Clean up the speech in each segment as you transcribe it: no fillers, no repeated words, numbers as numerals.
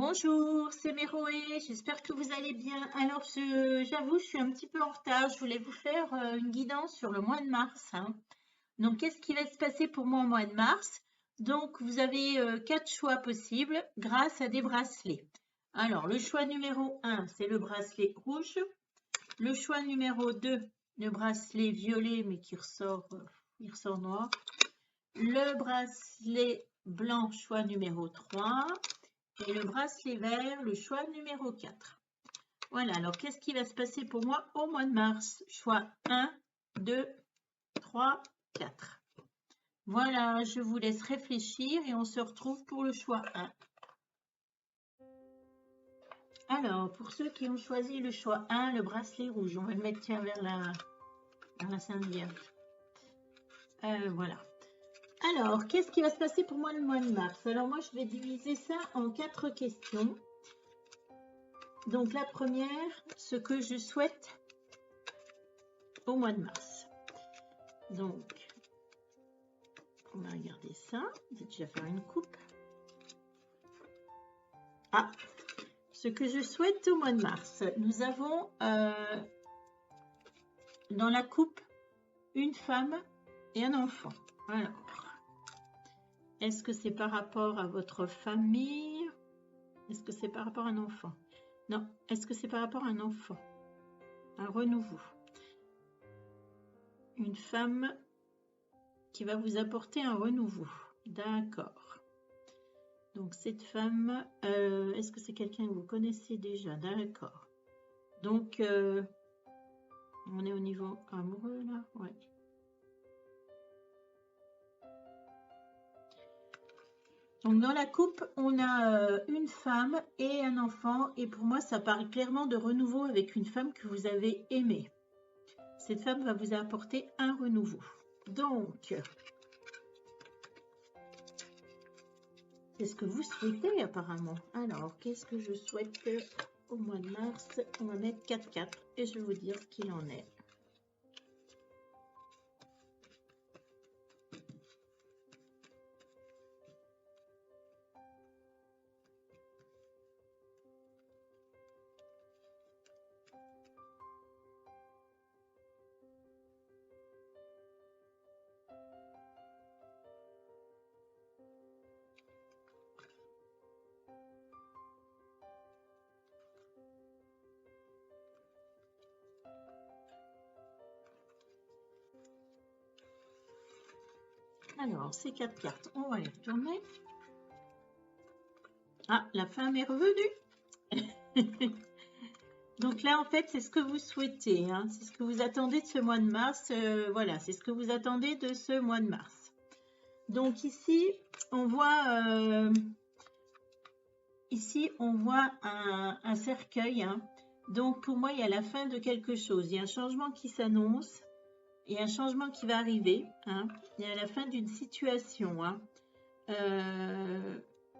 Bonjour, c'est Méroé, j'espère que vous allez bien. Alors, j'avoue, je suis un petit peu en retard. Je voulais vous faire une guidance sur le mois de mars, hein. Donc, qu'est-ce qui va se passer pour moi au mois de mars? Donc, vous avez 4 choix possibles grâce à des bracelets. Alors, le choix numéro 1, c'est le bracelet rouge. Le choix numéro 2, le bracelet violet, mais il ressort noir. Le bracelet blanc, choix numéro 3. Et le bracelet vert, le choix numéro 4. Voilà, alors qu'est-ce qui va se passer pour moi au mois de mars? Choix 1, 2, 3, 4. Voilà, je vous laisse réfléchir et on se retrouve pour le choix 1. Alors, pour ceux qui ont choisi le choix 1, le bracelet rouge, on va le mettre tiens, vers la Sainte Vierge. Voilà. Alors, qu'est-ce qui va se passer pour moi le mois de mars? Alors, moi, je vais diviser ça en 4 questions. Donc, la première, ce que je souhaite au mois de mars. Donc, on va regarder ça. Je vais déjà faire une coupe. Ah, ce que je souhaite au mois de mars. Nous avons dans la coupe une femme et un enfant. Alors, est-ce que c'est par rapport à votre famille? Est-ce que c'est par rapport à un enfant? Non, est-ce que c'est par rapport à un enfant? Un renouveau. Une femme qui va vous apporter un renouveau. D'accord. Donc, cette femme, est-ce que c'est quelqu'un que vous connaissez déjà? D'accord. Donc, on est au niveau amoureux, là? Ouais. Donc, dans la coupe, on a une femme et un enfant. Et pour moi, ça parle clairement de renouveau avec une femme que vous avez aimée. Cette femme va vous apporter un renouveau. Donc, c'est ce que vous souhaitez apparemment. Alors, qu'est-ce que je souhaite au mois de mars? On va mettre 4-4 et je vais vous dire ce qu'il en est. Alors, ces 4 cartes, on va les retourner. Ah, la femme est revenue. Donc là, en fait, c'est ce que vous souhaitez, hein. C'est ce que vous attendez de ce mois de mars. Voilà, c'est ce que vous attendez de ce mois de mars. Donc ici, on voit, un cercueil, hein. Donc pour moi, il y a la fin de quelque chose. Il y a un changement qui s'annonce. Il y a un changement qui va arriver, hein. Il y a la fin d'une situation, hein.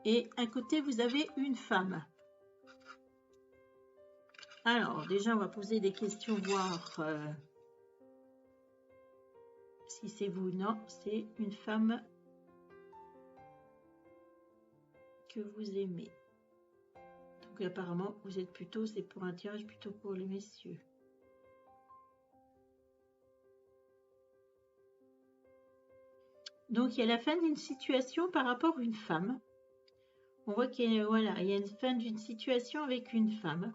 Et à côté, vous avez une femme. Alors, déjà, on va poser des questions, voir si c'est vous ou non. C'est une femme que vous aimez. Donc, apparemment, vous êtes plutôt, c'est pour un tirage plutôt pour les messieurs. Donc, il y a la fin d'une situation par rapport à une femme. On voit qu'il y a, voilà, il y a une fin d'une situation avec une femme.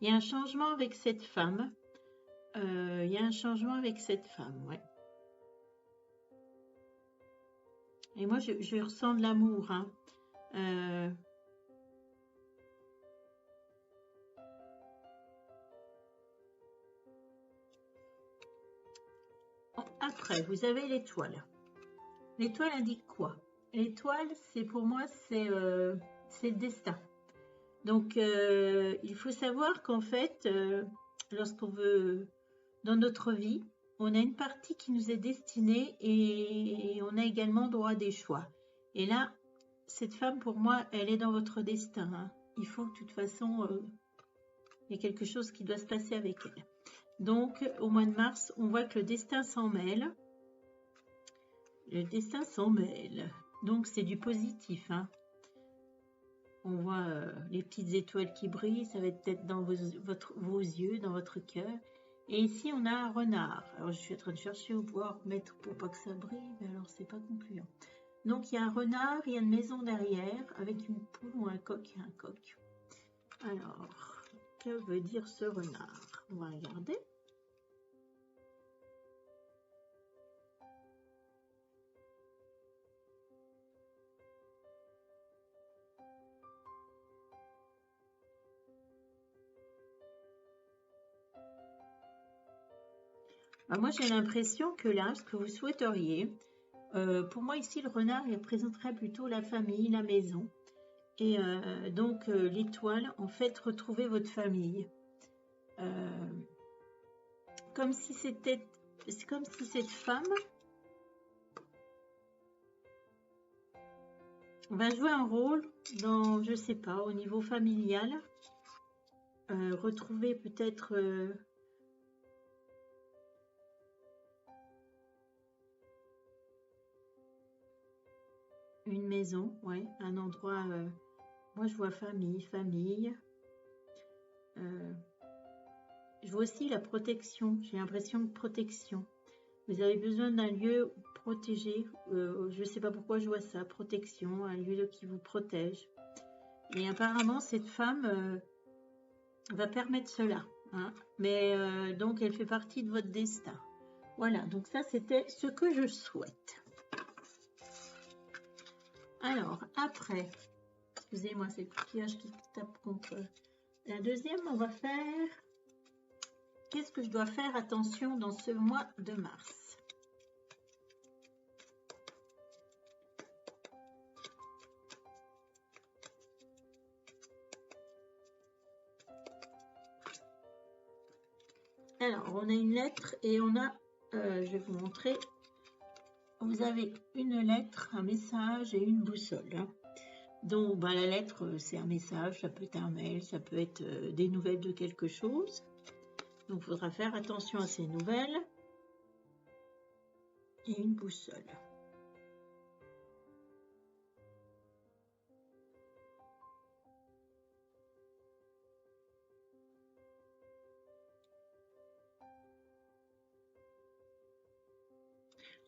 Il y a un changement avec cette femme. Il y a un changement avec cette femme, ouais. Et moi, je ressens de l'amour, hein. Après, vous avez l'étoile. L'étoile indique quoi? L'étoile, c'est pour moi, c'est le destin. Donc, il faut savoir qu'en fait, lorsqu'on veut, dans notre vie, on a une partie qui nous est destinée et on a également droit à des choix. Et là, cette femme, pour moi, elle est dans votre destin, hein. Il faut que, de toute façon, il y a quelque chose qui doit se passer avec elle. Donc, au mois de mars, on voit que le destin s'en mêle. Le destin s'en mêle. Donc, c'est du positif, hein. on voit les petites étoiles qui brillent, ça va être peut-être dans vos yeux, dans votre cœur. Et ici, on a un renard. Alors, je suis en train de chercher où pouvoir mettre pour pas que ça brille, mais alors, c'est pas concluant. Donc, il y a un renard, il y a une maison derrière, avec une poule ou un coq et un coq. Alors, que veut dire ce renard? On va regarder. Alors, moi, j'ai l'impression que là, ce que vous souhaiteriez, pour moi ici, le renard, il représenterait plutôt la famille, la maison. Et donc, l'étoile, en fait, retrouver votre famille. Comme si c'était, c'est comme si cette femme va jouer un rôle dans, je sais pas, au niveau familial, retrouver peut-être une maison, ouais, un endroit. Moi, je vois famille. Je vois aussi la protection. J'ai l'impression de protection. Vous avez besoin d'un lieu protégé. Je ne sais pas pourquoi je vois ça. Protection, un lieu qui vous protège. Et apparemment, cette femme va permettre cela. Hein. Mais donc, elle fait partie de votre destin. Voilà, donc ça, c'était ce que je souhaite. Alors, après, excusez-moi, c'est le coquillage qui tape contre la deuxième. On va faire... Qu'est-ce que je dois faire attention dans ce mois de mars? Alors, on a une lettre et on a, je vais vous montrer, vous avez une lettre, un message et une boussole. Hein. Donc, la lettre, c'est un message, ça peut être un mail, ça peut être des nouvelles de quelque chose. Donc, il faudra faire attention à ces nouvelles. Et une boussole.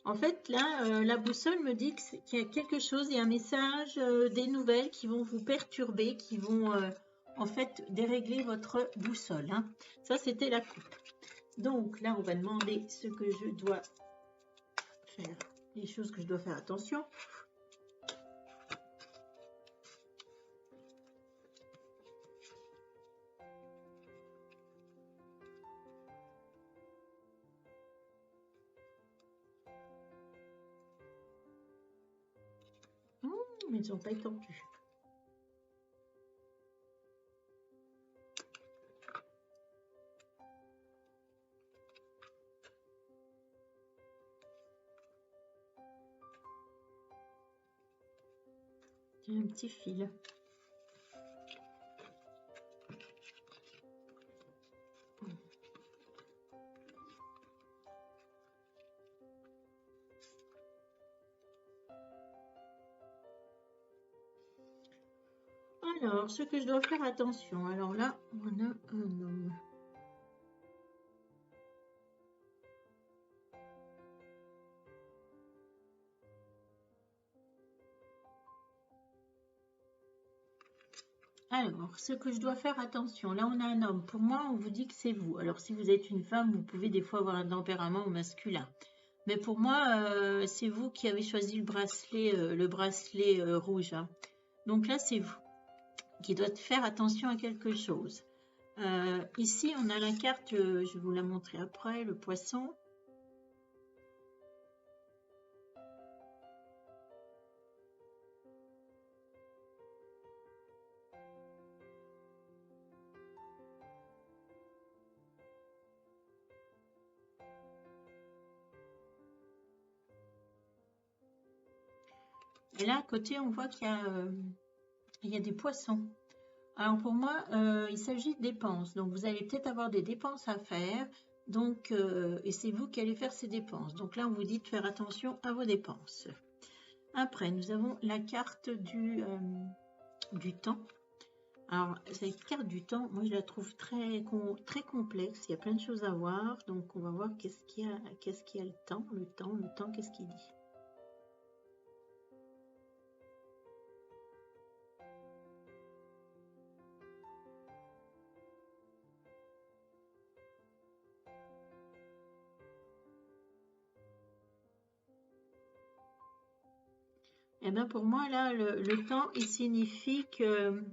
En fait, là, la boussole me dit qu'il y a quelque chose, il y a un message, des nouvelles qui vont vous perturber, qui vont en fait dérégler votre boussole. Hein. Ça, c'était la coupe. Donc là, on va demander ce que je dois faire, les choses que je dois faire attention. Mais ils ne sont pas étendus. J'ai un petit fil. Alors, ce que je dois faire attention. Alors là, on a un homme. Alors, ce que je dois faire attention, là on a un homme, pour moi on vous dit que c'est vous. Alors si vous êtes une femme, vous pouvez des fois avoir un tempérament masculin. Mais pour moi, c'est vous qui avez choisi le bracelet rouge. Hein. Donc là c'est vous qui doit faire attention à quelque chose. Ici on a la carte, je vais vous la montrer après, le poisson. Et là, à côté, on voit qu'il y a des poissons. Alors pour moi, il s'agit de dépenses. Donc vous allez peut-être avoir des dépenses à faire. Donc, et c'est vous qui allez faire ces dépenses. Donc là, on vous dit de faire attention à vos dépenses. Après, nous avons la carte du temps. Alors, cette carte du temps, moi je la trouve très complexe. Il y a plein de choses à voir. Donc, on va voir qu'est-ce qu'il y a le temps, qu'est-ce qu'il dit. Eh bien, pour moi, là, le temps, il signifie que...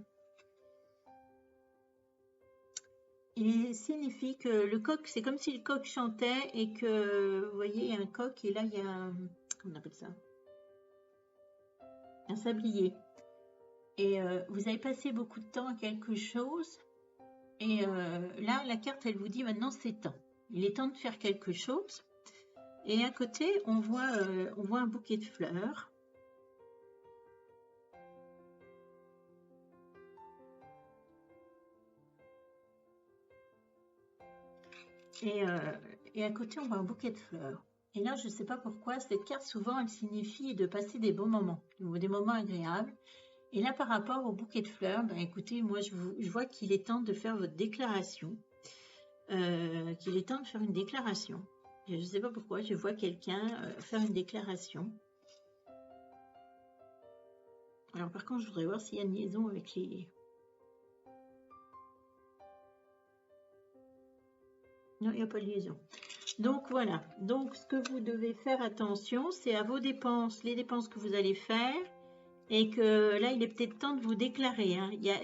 le coq, c'est comme si le coq chantait et que, vous voyez, il y a un coq et là, il y a... Comment on appelle ça? Un sablier. Et vous avez passé beaucoup de temps à quelque chose. Et là, la carte, elle vous dit maintenant, c'est temps. Il est temps de faire quelque chose. Et à côté, on voit un bouquet de fleurs. Et à côté, on voit un bouquet de fleurs. Et là, je ne sais pas pourquoi, cette carte, souvent, elle signifie de passer des bons moments, des moments agréables. Et là, par rapport au bouquet de fleurs, ben, écoutez, moi, je vois qu'il est temps de faire votre déclaration. Qu'il est temps de faire une déclaration. Je ne sais pas pourquoi, je vois quelqu'un faire une déclaration. Alors, par contre, je voudrais voir s'il y a une liaison avec les... Non, il n'y a pas de liaison. Donc, voilà. Donc, ce que vous devez faire attention, c'est à vos dépenses, les dépenses que vous allez faire. Et que là, il est peut-être temps de vous déclarer. Hein. Il y a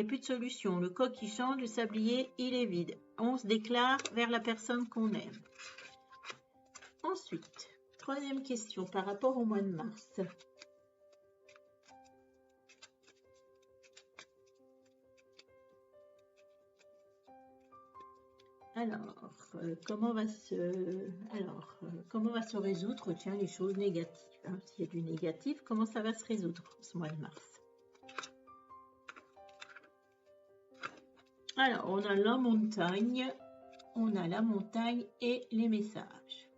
plus de solution. Le coq qui chante, le sablier, il est vide. On se déclare vers la personne qu'on aime. Ensuite, troisième question par rapport au mois de mars. Alors, comment va se résoudre, tiens, les choses négatives, hein. S'il y a du négatif, comment ça va se résoudre ce mois de mars? Alors, on a la montagne et les messages.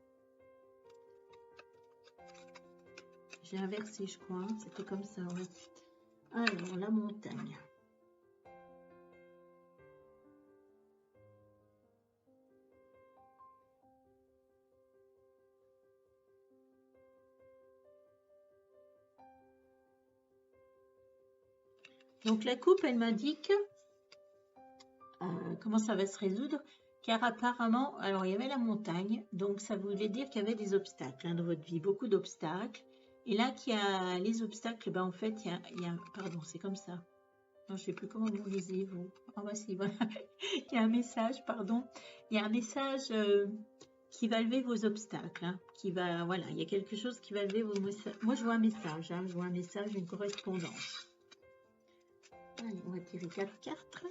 J'ai inversé, je crois, hein. C'était comme ça, ouais. Alors, la montagne. Donc la coupe, elle m'indique comment ça va se résoudre, car apparemment, alors il y avait la montagne, donc ça voulait dire qu'il y avait des obstacles hein, dans votre vie, beaucoup d'obstacles. Et là, qu'il y a les obstacles, ben en fait, il y a pardon, c'est comme ça. Non, je ne sais plus comment vous lisez, vous. Ah, voici, voilà. Il y a un message, pardon. Il y a un message qui va lever vos obstacles. Hein, voilà, il y a quelque chose qui va lever vos messages. Moi, je vois un message, hein, je vois un message, une correspondance. Allez, on va tirer 4 cartes.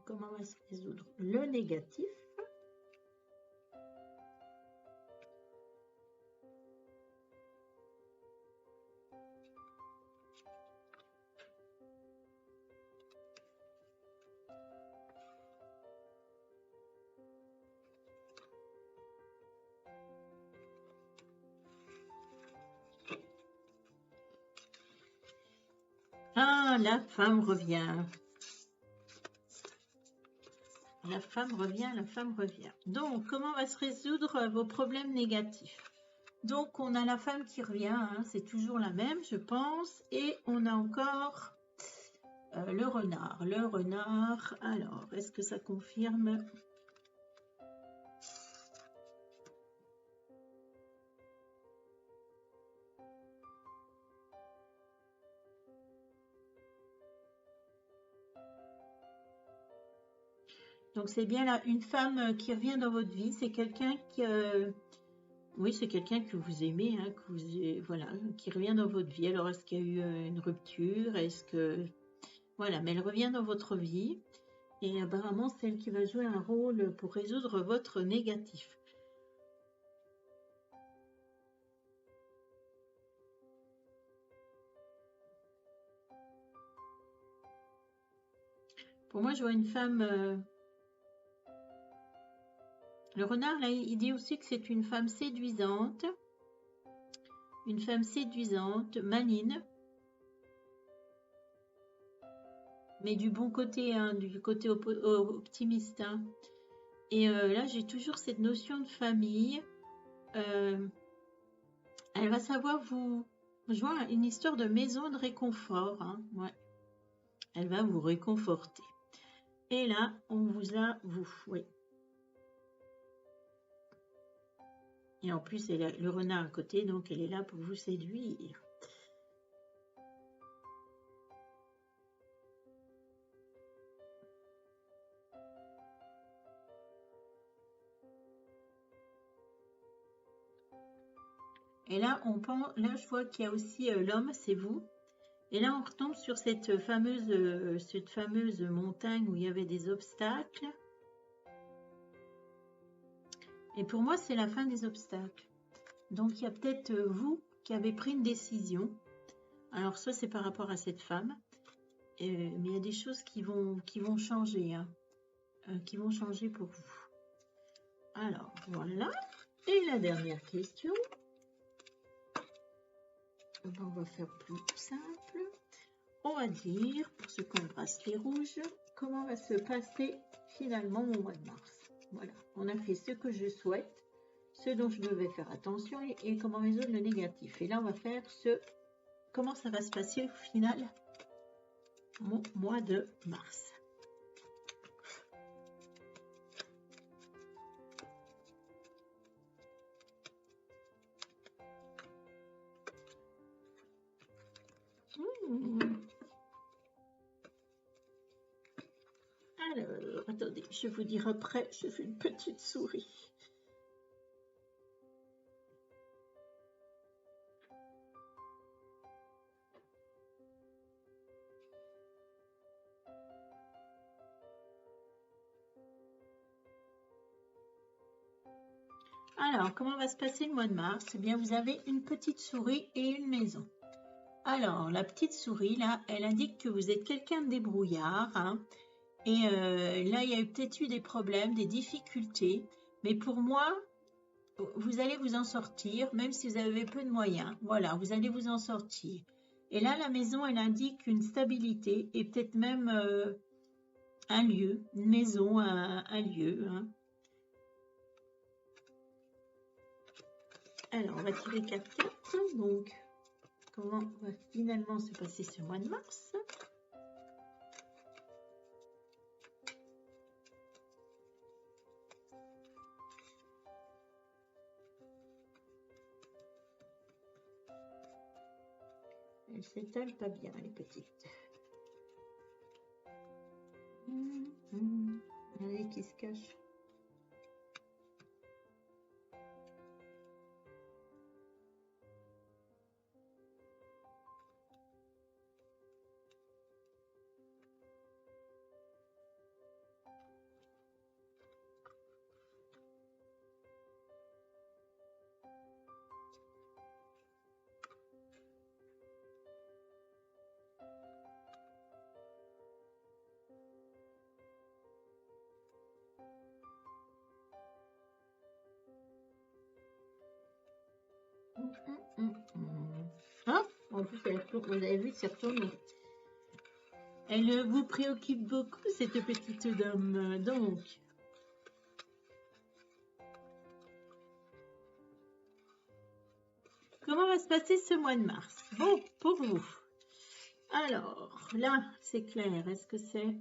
Comment va se résoudre le négatif? Ah, la femme revient. La femme revient, la femme revient. Donc, comment va se résoudre vos problèmes négatifs? Donc, on a la femme qui revient, hein, c'est toujours la même, je pense. Et on a encore le renard. Le renard, alors, est-ce que ça confirme? Donc, c'est bien là, une femme qui revient dans votre vie. C'est quelqu'un qui... oui, c'est quelqu'un que vous aimez, hein, voilà, qui revient dans votre vie. Alors, est-ce qu'il y a eu une rupture? Est-ce que... Voilà, mais elle revient dans votre vie. Et apparemment, c'est elle qui va jouer un rôle pour résoudre votre négatif. Pour moi, je vois une femme... Le renard, là, il dit aussi que c'est une femme séduisante. Une femme séduisante, maligne. Mais du bon côté, hein, du côté optimiste. Hein. Et là, j'ai toujours cette notion de famille. Elle va savoir vous... Je vois une histoire de maison de réconfort. Hein, ouais. Elle va vous réconforter. Et là, on vous a, vous, oui. Et en plus, elle a le renard à côté, donc elle est là pour vous séduire. Et là, on pense, là, je vois qu'il y a aussi l'homme, c'est vous. Et là, on retombe sur cette fameuse montagne où il y avait des obstacles. Et pour moi, c'est la fin des obstacles. Donc, il y a peut-être vous qui avez pris une décision. Alors, soit c'est par rapport à cette femme, mais il y a des choses qui vont changer, hein, qui vont changer pour vous. Alors, voilà. Et la dernière question. On va faire plus simple. On va dire, pour ceux qui ont le bracelet rouge, comment va se passer finalement mon mois de mars. Voilà, on a fait ce que je souhaite, ce dont je devais faire attention et comment résoudre le négatif. Et là, on va faire comment ça va se passer au final, mon mois de mars. Alors, attendez, je vous dire après, je fais une petite souris. Alors, comment va se passer le mois de mars? Eh bien, vous avez une petite souris et une maison. Alors, la petite souris, là, elle indique que vous êtes quelqu'un de débrouillard, hein. Et là, il y a peut-être eu des problèmes, des difficultés. Mais pour moi, vous allez vous en sortir, même si vous avez peu de moyens. Voilà, vous allez vous en sortir. Et là, la maison, elle indique une stabilité et peut-être même un lieu, une maison, un lieu. Hein. Alors, on va tirer 4 cartes. Donc, comment va finalement se passer ce mois de mars ? Elle s'étale pas bien, les petites. Allez, qui se cache. Ah, en plus, vous avez vu que c'est retourné. Elle vous préoccupe beaucoup, cette petite dame. Donc, comment va se passer ce mois de mars? Bon, pour vous. Alors, là, c'est clair. Est-ce que c'est...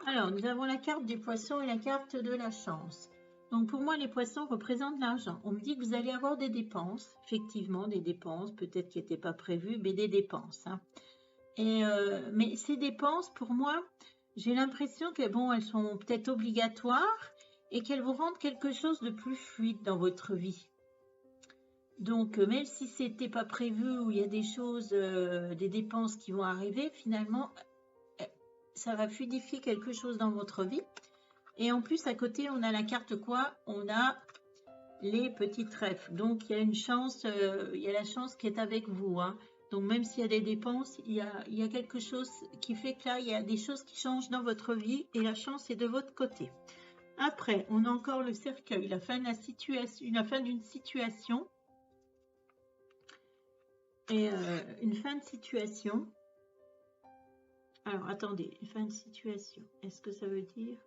Alors, nous avons la carte des poissons et la carte de la chance. Donc, pour moi, les poissons représentent l'argent. On me dit que vous allez avoir des dépenses, effectivement, des dépenses, peut-être qui n'étaient pas prévues, mais des dépenses. Hein. Et, mais ces dépenses, pour moi, J'ai l'impression que bon, elles sont peut-être obligatoires et qu'elles vont rendre quelque chose de plus fluide dans votre vie. Donc, même si c'était pas prévu ou il y a des choses, des dépenses qui vont arriver, finalement, ça va fluidifier quelque chose dans votre vie. Et en plus, à côté, on a la carte quoi? On a les petits trèfles. Donc, il y a une chance, il y a la chance qui est avec vous, hein. Donc, même s'il y a des dépenses, il y a quelque chose qui fait que là, il y a des choses qui changent dans votre vie et la chance est de votre côté. Après, on a encore le cercueil, la fin de la situation, la fin d'une situation. Et une fin de situation. Alors, attendez, une fin de situation. Est-ce que ça veut dire...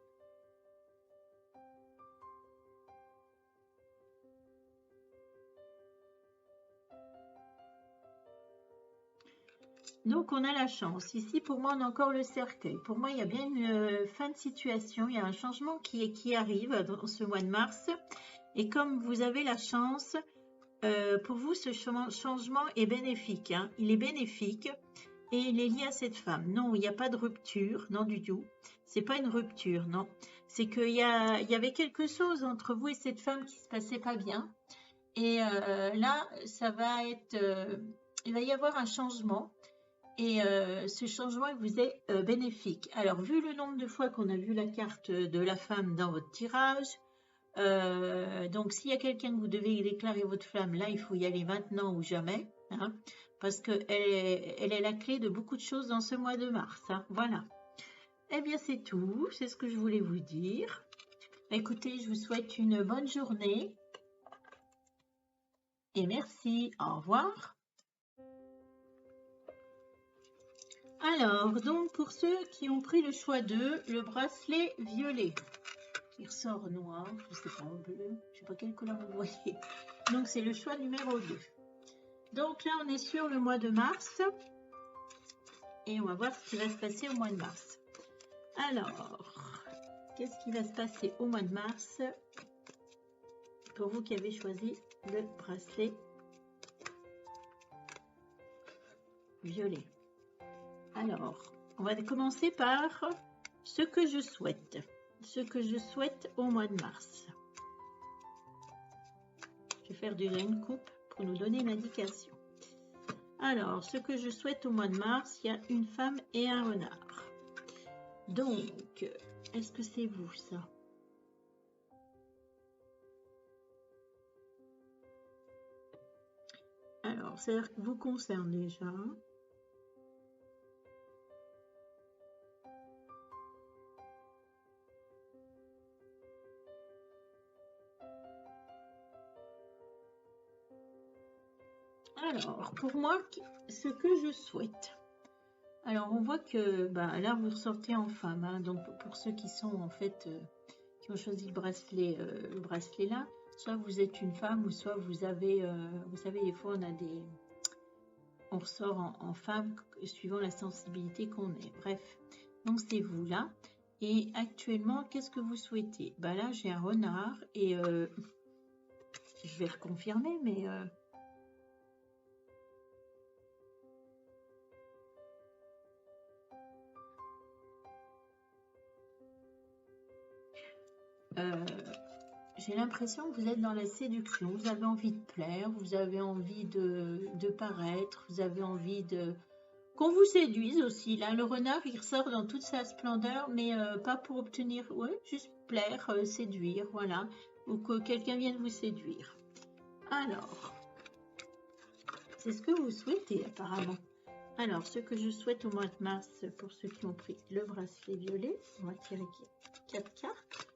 Donc, on a la chance. Ici, pour moi, on a encore le cercueil. Pour moi, il y a bien une fin de situation. Il y a un changement qui arrive dans ce mois de mars. Et comme vous avez la chance, pour vous, ce changement est bénéfique, hein. Il est bénéfique et il est lié à cette femme. Non, il n'y a pas de rupture, non du tout. C'est pas une rupture, non. C'est qu'il y avait quelque chose entre vous et cette femme qui se passait pas bien. Et là, ça va être... il va y avoir un changement. Et ce changement il vous est bénéfique. Alors, vu le nombre de fois qu'on a vu la carte de la femme dans votre tirage, donc s'il y a quelqu'un que vous devez déclarer votre flamme, là, il faut y aller maintenant ou jamais, hein, parce qu'elle est la clé de beaucoup de choses dans ce mois de mars. Hein, voilà. Eh bien, c'est tout. C'est ce que je voulais vous dire. Écoutez, je vous souhaite une bonne journée. Et merci. Au revoir. Alors, donc, pour ceux qui ont pris le choix de le bracelet violet, il ressort noir, je ne sais pas, en bleu, je ne sais pas quelle couleur vous voyez. Donc, c'est le choix numéro 2. Donc là, on est sur le mois de mars. Et on va voir ce qui va se passer au mois de mars. Alors, qu'est-ce qui va se passer au mois de mars pour vous qui avez choisi le bracelet violet? Alors, on va commencer par ce que je souhaite. Ce que je souhaite au mois de mars. Je vais faire déjà une coupe pour nous donner une indication. Alors, ce que je souhaite au mois de mars, il y a une femme et un renard. Donc, est-ce que c'est vous, ça? Alors, ça vous concerne déjà. Alors, pour moi, ce que je souhaite. Alors, on voit que là, vous ressortez en femme. Hein, donc, pour ceux qui sont en fait, qui ont choisi le bracelet là, soit vous êtes une femme ou soit vous avez, vous savez, des fois, on ressort en femme suivant la sensibilité qu'on est. Bref, donc c'est vous là. Et actuellement, qu'est-ce que vous souhaitez? Là, j'ai un renard et je vais reconfirmer, mais... j'ai l'impression que vous êtes dans la séduction, vous avez envie de plaire, vous avez envie de paraître, vous avez envie qu'on vous séduise aussi. Là, le renard, il ressort dans toute sa splendeur, mais pas pour obtenir, ouais, juste plaire, séduire, voilà, ou que quelqu'un vienne vous séduire. Alors, c'est ce que vous souhaitez apparemment. Alors, ce que je souhaite au mois de mars, pour ceux qui ont pris le bracelet violet, on va tirer 4 cartes.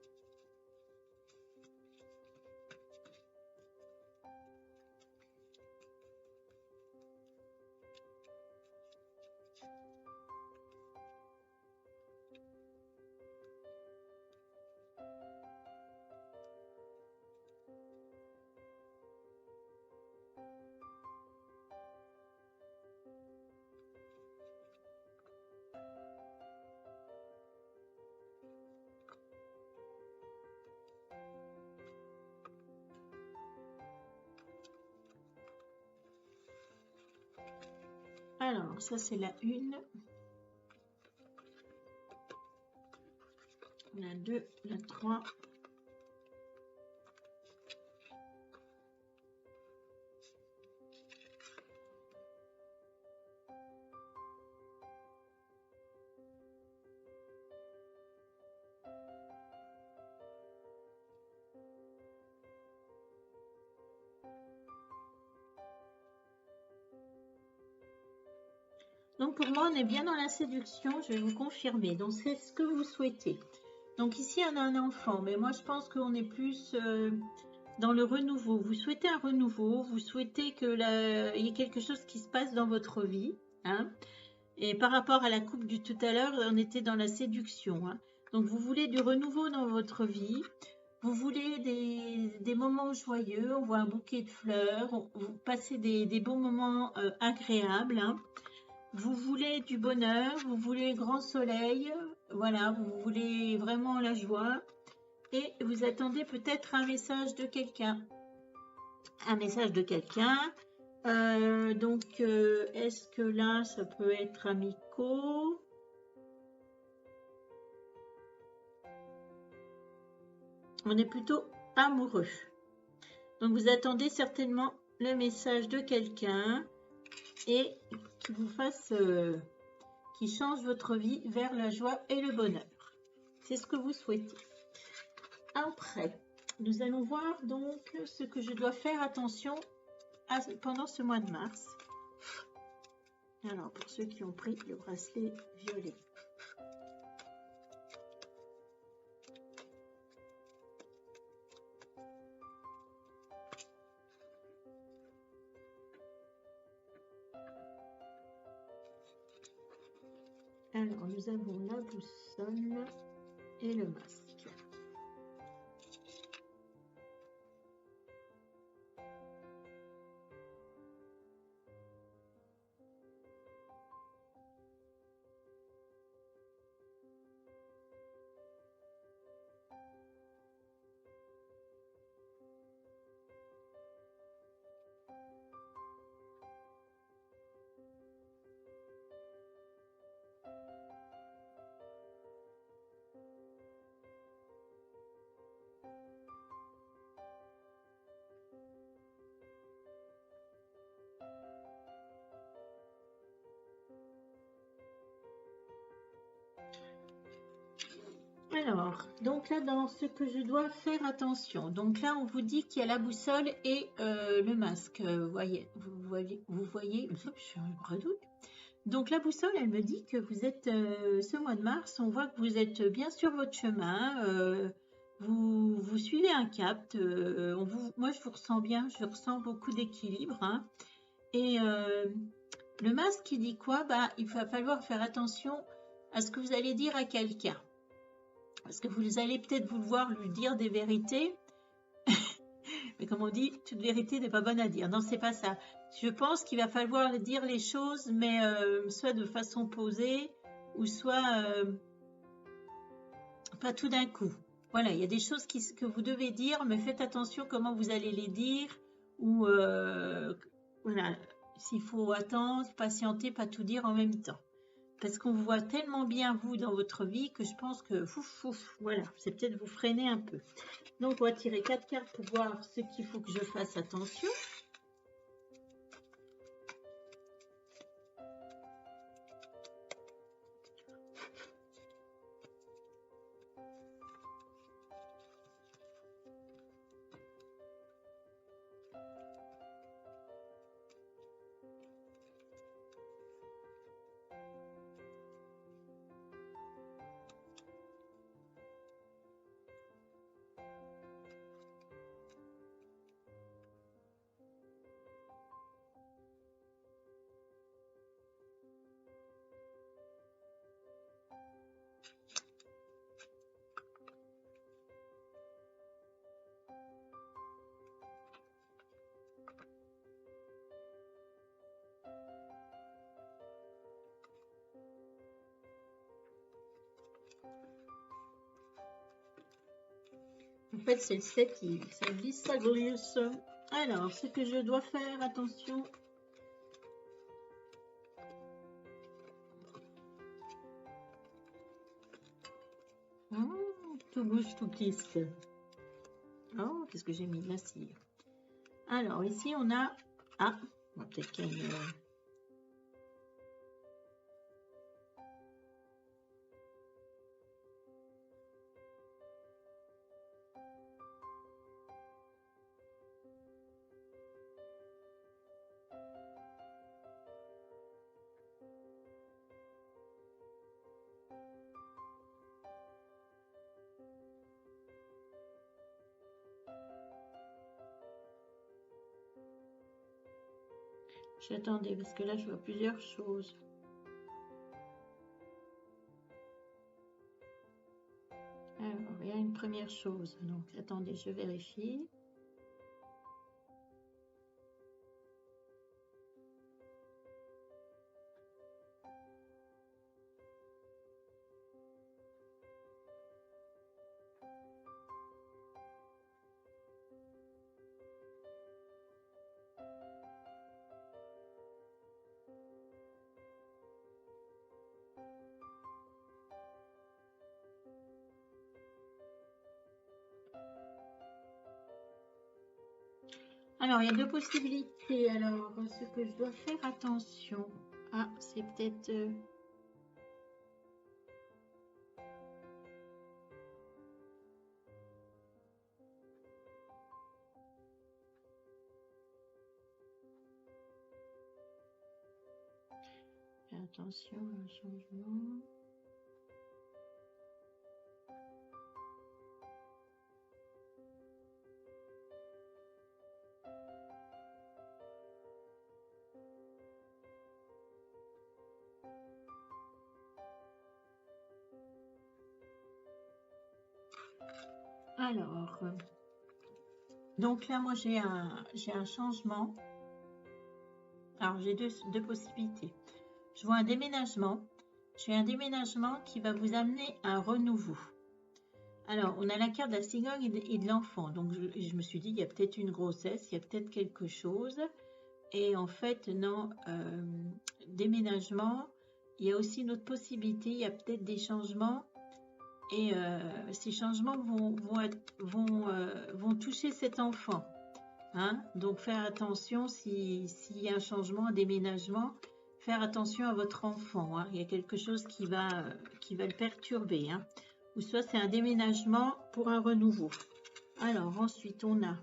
Alors, ça c'est la 1. la 2, la 3. Donc pour moi, on est bien dans la séduction, je vais vous confirmer. Donc c'est ce que vous souhaitez. Donc ici, on a un enfant, mais moi je pense qu'on est plus dans le renouveau. Vous souhaitez un renouveau, vous souhaitez qu'il y ait quelque chose qui se passe dans votre vie. Hein. Et par rapport à la coupe du tout à l'heure, on était dans la séduction. Hein. Donc vous voulez du renouveau dans votre vie. Vous voulez des moments joyeux, on voit un bouquet de fleurs, vous passez des bons moments agréables. Hein. Vous voulez du bonheur, vous voulez grand soleil, voilà, vous voulez vraiment la joie et vous attendez peut-être un message de quelqu'un. Un message de quelqu'un. Donc, est-ce que là, ça peut être amicaux? On est plutôt amoureux. Donc, vous attendez certainement le message de quelqu'un et qui vous fasse... qui change votre vie vers la joie et le bonheur. C'est ce que vous souhaitez. Après, nous allons voir donc ce que je dois faire attention pendant ce mois de mars. Alors, pour ceux qui ont pris le bracelet violet. Alors, nous avons la boussole et le masque. Alors, donc là, dans ce que je dois faire attention, donc là, on vous dit qu'il y a la boussole et le masque. Vous voyez, je suis un redoute. Donc la boussole, elle me dit que vous êtes, ce mois de mars, on voit que vous êtes bien sur votre chemin, vous suivez un cap, moi je vous ressens bien, je ressens beaucoup d'équilibre. Hein. Et le masque, qui dit quoi? Bah, il va falloir faire attention à ce que vous allez dire à quelqu'un. Parce que vous allez peut-être vouloir lui dire des vérités. Mais comme on dit, toute vérité n'est pas bonne à dire. Non, c'est pas ça. Je pense qu'il va falloir dire les choses, mais soit de façon posée, ou soit pas tout d'un coup. Voilà, il y a des choses que vous devez dire, mais faites attention comment vous allez les dire. Ou voilà, s'il faut attendre, patienter, pas tout dire en même temps. Parce qu'on voit tellement bien vous dans votre vie que je pense que voilà, c'est peut-être vous freiner un peu. Donc on va tirer 4 cartes pour voir ce qu'il faut que je fasse attention. En fait, c'est le 7, ça glisse, ça glisse. Alors, ce que je dois faire, attention. tout bouge, tout glisse. Oh, qu'est-ce que j'ai mis de la cire. Alors, ici, on a... Ah, peut-être qu'il y a une... J'attendais parce que là, je vois plusieurs choses. Alors, il y a une première chose. Donc, attendez, je vérifie. Alors, il y a deux possibilités. Alors, ce que je dois faire attention. Ah, c'est peut-être... Attention à un changement. Alors, donc là, moi, j'ai un changement. Alors, j'ai deux possibilités. Je vois un déménagement. J'ai un déménagement qui va vous amener un renouveau. Alors, on a la carte de la cigogne et de l'enfant. Donc, je me suis dit, il y a peut-être une grossesse, il y a peut-être quelque chose. Et en fait, non, déménagement, il y a aussi une autre possibilité. Il y a peut-être des changements. Et ces changements vont toucher cet enfant. Hein? Donc, faire attention s'il y a un changement, un déménagement, faire attention à votre enfant. Hein? Il y a quelque chose qui va le perturber. Hein? Ou soit c'est un déménagement pour un renouveau. Alors, ensuite, on a...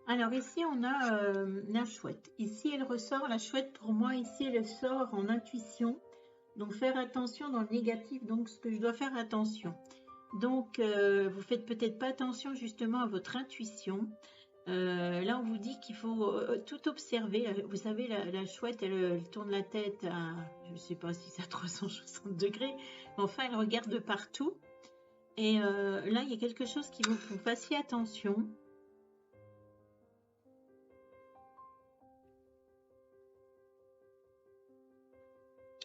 Alors ici, on a la chouette. Ici, elle ressort, la chouette, pour moi, ici, elle sort en intuition. Donc, faire attention dans le négatif, donc ce que je dois faire attention. Donc, vous faites peut-être pas attention justement à votre intuition. Là, on vous dit qu'il faut tout observer. Vous savez, la chouette, elle tourne la tête à, je ne sais pas si c'est à 360 degrés, mais enfin, elle regarde de partout. Et là, il y a quelque chose qui vous faut fassiez attention.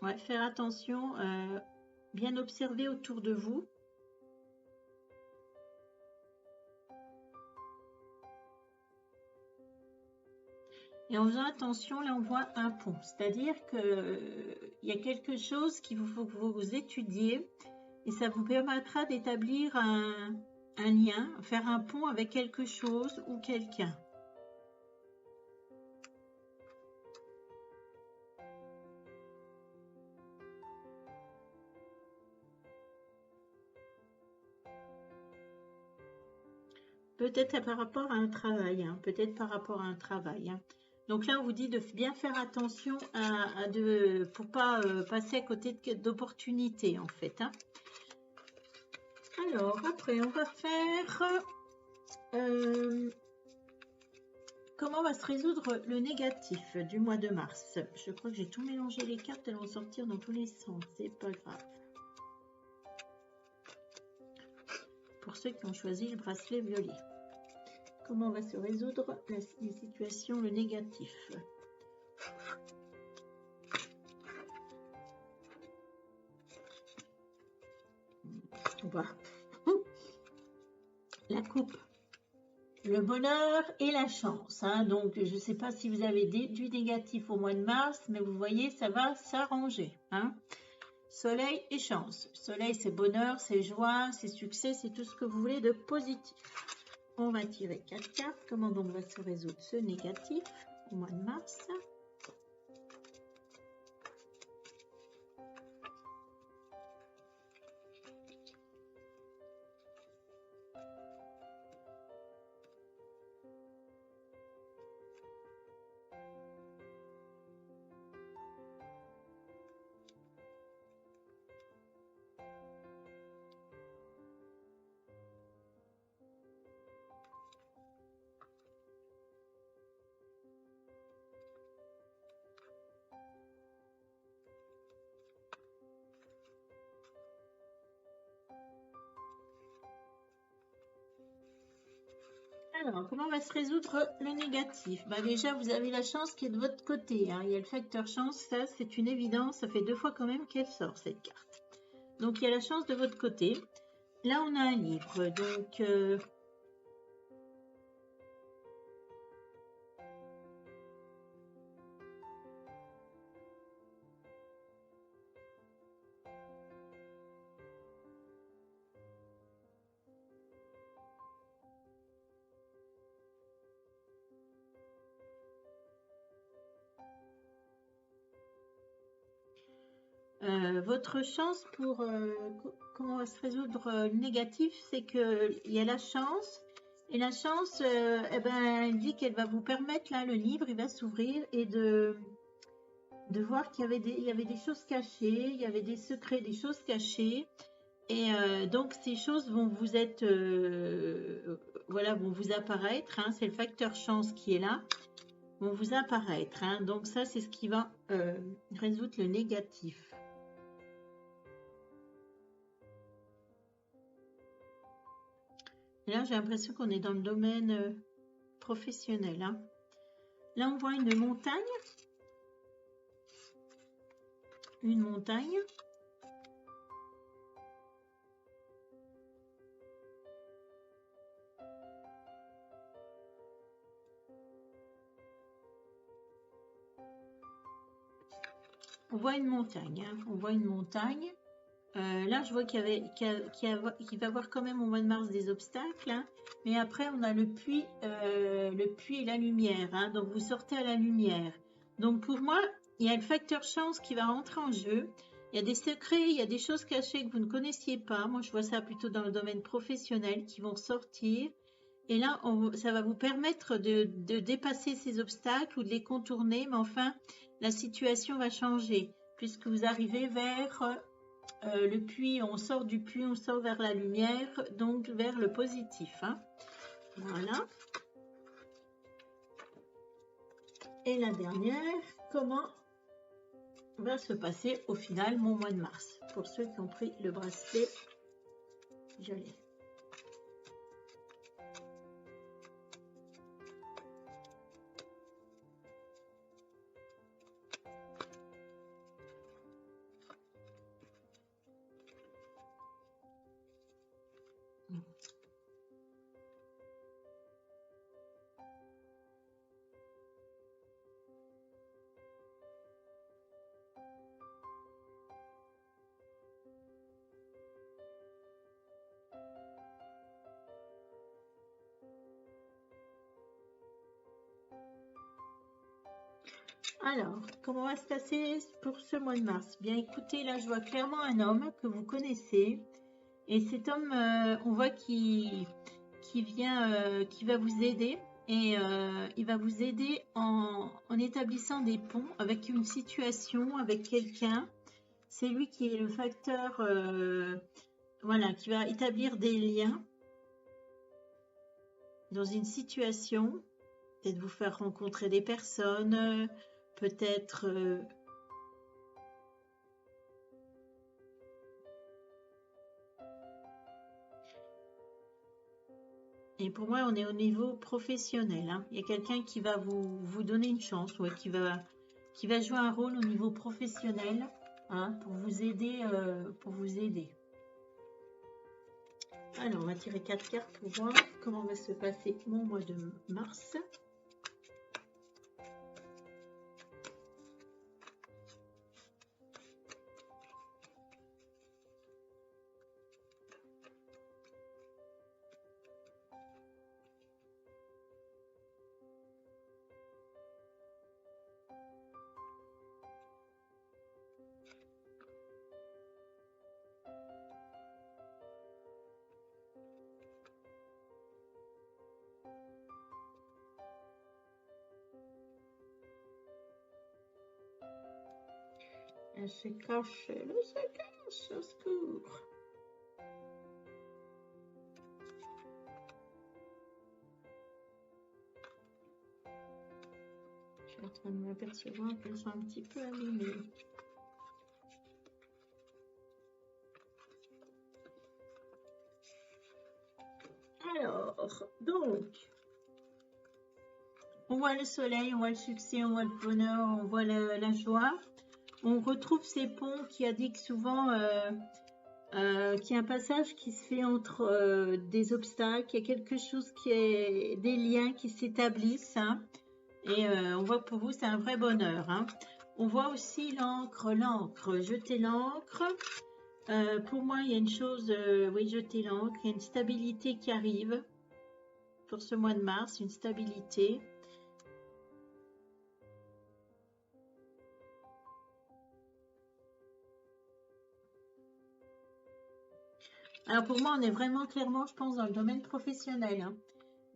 Ouais, faire attention, bien observer autour de vous. Et en faisant attention, là, on voit un pont. C'est-à-dire qu'il y a quelque chose qu'il faut que vous étudiez et ça vous permettra d'établir un lien, faire un pont avec quelque chose ou quelqu'un. Peut-être par rapport à un travail, hein, peut-être par rapport à un travail. Hein. Donc là, on vous dit de bien faire attention pour ne pas passer à côté d'opportunités, en fait. Hein. Alors, après, on va faire... comment va se résoudre le négatif du mois de mars? Je crois que j'ai tout mélangé les cartes, elles vont sortir dans tous les sens, c'est pas grave. Pour ceux qui ont choisi le bracelet violet. comment va se résoudre les situations, le négatif. Voilà. La coupe, le bonheur et la chance. Hein. Donc, je ne sais pas si vous avez du négatif au mois de mars, mais vous voyez, ça va s'arranger. Hein. Soleil et chance. Soleil, c'est bonheur, c'est joie, c'est succès, c'est tout ce que vous voulez de positif. On va tirer 4 cartes. Comment donc va se résoudre ce négatif au mois de mars? Alors, comment va se résoudre le négatif? Déjà, vous avez la chance qui est de votre côté. Hein. Il y a le facteur chance, ça c'est une évidence. Ça fait 2 fois quand même qu'elle sort cette carte. Donc, il y a la chance de votre côté. Là, on a un livre. Donc, votre chance pour comment va se résoudre le négatif, c'est qu'il y a la chance. Et la chance, elle dit qu'elle va vous permettre, là, le livre, il va s'ouvrir et de voir qu'il y avait des choses cachées, il y avait des secrets, des choses cachées. Et donc, ces choses vont vous être, voilà, vont vous apparaître. Hein, c'est le facteur chance qui est là, vont vous apparaître. Hein, donc, ça, c'est ce qui va résoudre le négatif. Et là, j'ai l'impression qu'on est dans le domaine professionnel. Hein. Là, on voit une montagne. Une montagne. On voit une montagne. Hein. On voit une montagne. Là, je vois qu'il va y avoir quand même au mois de mars des obstacles. Hein. Mais après, on a le puits et la lumière. Hein. Donc, vous sortez à la lumière. Donc, pour moi, il y a le facteur chance qui va rentrer en jeu. Il y a des secrets, il y a des choses cachées que vous ne connaissiez pas. Moi, je vois ça plutôt dans le domaine professionnel qui vont sortir. Et là, ça va vous permettre de dépasser ces obstacles ou de les contourner. Mais enfin, la situation va changer puisque vous arrivez vers le puits. On sort du puits, on sort vers la lumière, donc vers le positif. Hein. Voilà. Et la dernière, comment va se passer au final mon mois de mars, pour ceux qui ont pris le bracelet violet. Alors, comment va se passer pour ce mois de mars? Bien écoutez, là je vois clairement un homme que vous connaissez. Et cet homme, on voit qu'il va vous aider. Et il va vous aider en établissant des ponts avec une situation, avec quelqu'un. C'est lui qui est le facteur, voilà, qui va établir des liens dans une situation. Peut-être vous faire rencontrer des personnes, peut-être Et pour moi, on est au niveau professionnel, hein. Il y a quelqu'un qui va vous donner une chance, ouais, qui va jouer un rôle au niveau professionnel, hein, pour vous aider, pour vous aider. Alors, on va tirer 4 cartes pour voir comment va se passer mon mois de mars. Elle se cache, au secours. Je suis en train de m'apercevoir qu'elles sont un petit peu abîmées. Alors, donc, on voit le soleil, on voit le succès, on voit le bonheur, on voit la joie. On retrouve ces ponts qui indiquent souvent qu'il y a un passage qui se fait entre des obstacles, il y a quelque chose qui est des liens qui s'établissent, hein, et on voit que pour vous c'est un vrai bonheur, hein. On voit aussi l'encre, jeter l'encre. Pour moi il y a une chose, oui, jeter l'encre, il y a une stabilité qui arrive pour ce mois de mars, une stabilité. Alors pour moi, on est vraiment clairement, je pense, dans le domaine professionnel, hein.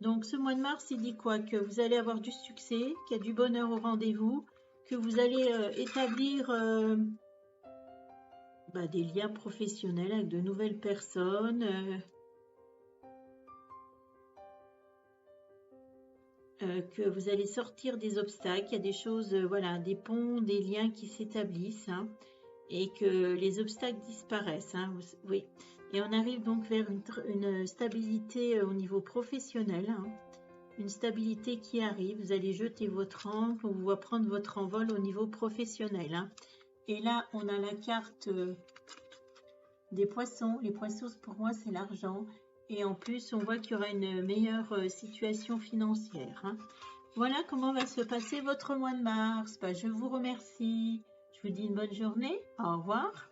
Donc ce mois de mars, il dit quoi? Que vous allez avoir du succès, qu'il y a du bonheur au rendez-vous, que vous allez établir des liens professionnels avec de nouvelles personnes, que vous allez sortir des obstacles, il y a des choses, voilà, des ponts, des liens qui s'établissent, hein, et que les obstacles disparaissent, hein, oui. Et on arrive donc vers une stabilité au niveau professionnel, hein, une stabilité qui arrive. Vous allez jeter votre encre, on va prendre votre envol au niveau professionnel, hein. Et là, on a la carte des poissons. Les poissons, pour moi, c'est l'argent. Et en plus, on voit qu'il y aura une meilleure situation financière, hein. Voilà comment va se passer votre mois de mars. Je vous remercie. Je vous dis une bonne journée. Au revoir.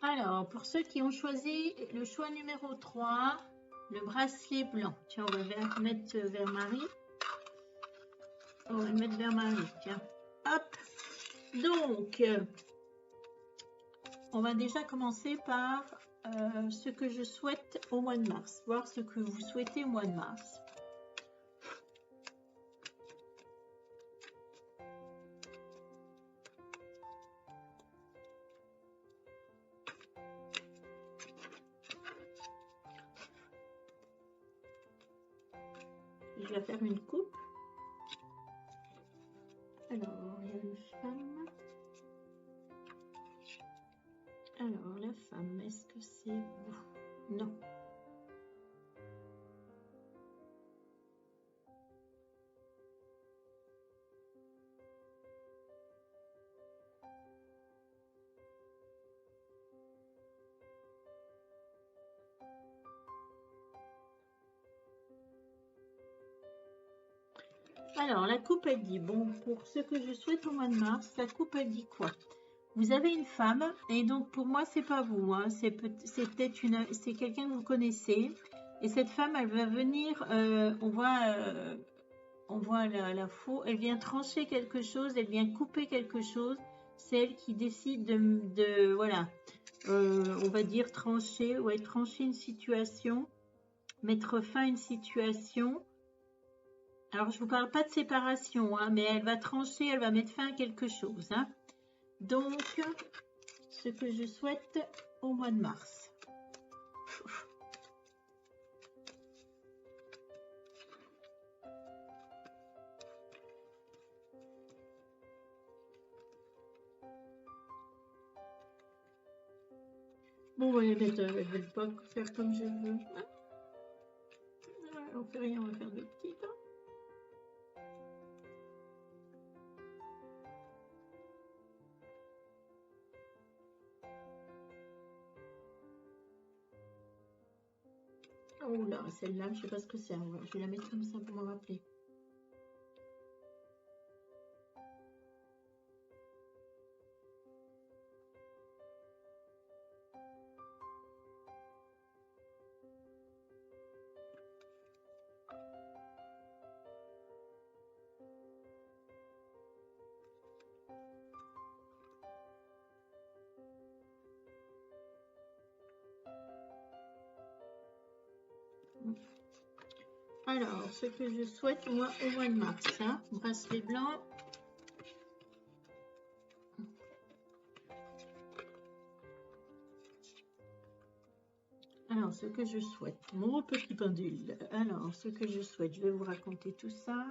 Alors, pour ceux qui ont choisi le choix numéro 3, le bracelet blanc. Tiens, on va le mettre vers Marie. On va le mettre vers Marie, tiens. Hop. Donc, on va déjà commencer par ce que je souhaite au mois de mars. Voir ce que vous souhaitez au mois de mars. Je vais faire une coupe. Alors, il y a une femme. Alors, la femme, est-ce que c'est vous? Non. Alors, la coupe, elle dit, bon, pour ce que je souhaite au mois de mars, la coupe, elle dit quoi? Vous avez une femme, et donc pour moi, c'est pas vous, hein, c'est peut-être c'est quelqu'un que vous connaissez, et cette femme, elle va venir, on voit la faux, elle vient trancher quelque chose, elle vient couper quelque chose, c'est elle qui décide voilà, on va dire trancher, ouais, trancher une situation, mettre fin à une situation. Alors, je vous parle pas de séparation, hein, mais elle va trancher, elle va mettre fin à quelque chose, hein. Donc, ce que je souhaite au mois de mars. Bon, on va les mettre, elles ne veulent pas faire comme je veux. Ah, on fait rien, on va faire deux petites. Oh là, celle-là, je sais pas ce que c'est. Je vais la mettre comme ça pour me rappeler. Alors, ce que je souhaite moi au mois de mars, hein, bracelet blanc. Alors, ce que je souhaite, mon petit pendule. Alors, ce que je souhaite, je vais vous raconter tout ça.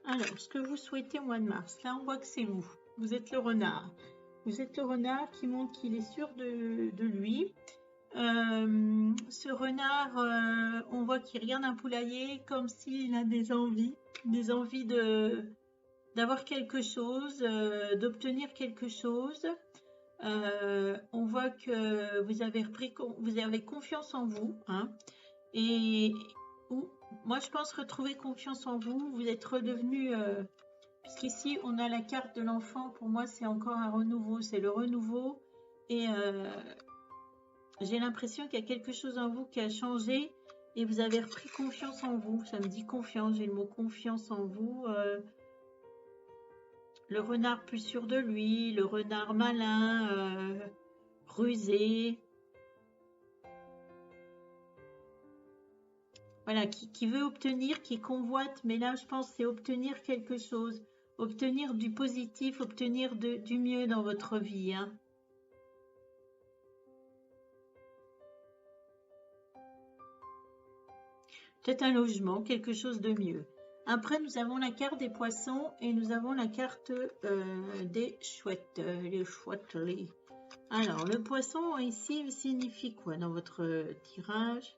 Alors, ce que vous souhaitez au mois de mars, là on voit que c'est vous. Vous êtes le renard. Vous êtes le renard qui montre qu'il est sûr de lui. Ce renard, on voit qu'il regarde un poulailler comme s'il a des envies d'avoir quelque chose, d'obtenir quelque chose. On voit que vous avez confiance en vous, hein, et moi je pense retrouver confiance en vous. Vous êtes redevenu, puisqu'ici on a la carte de l'enfant. Pour moi c'est encore un renouveau, c'est le renouveau, et j'ai l'impression qu'il y a quelque chose en vous qui a changé et vous avez repris confiance en vous. Ça me dit confiance, j'ai le mot confiance en vous. Le renard plus sûr de lui, le renard malin, rusé. Voilà, qui veut obtenir, qui convoite, mais là je pense c'est obtenir quelque chose, obtenir du positif, obtenir du mieux dans votre vie, hein. Peut-être un logement, quelque chose de mieux. Après, nous avons la carte des poissons et nous avons la carte des chouettes, les chouettes. Alors, le poisson ici il signifie quoi dans votre tirage?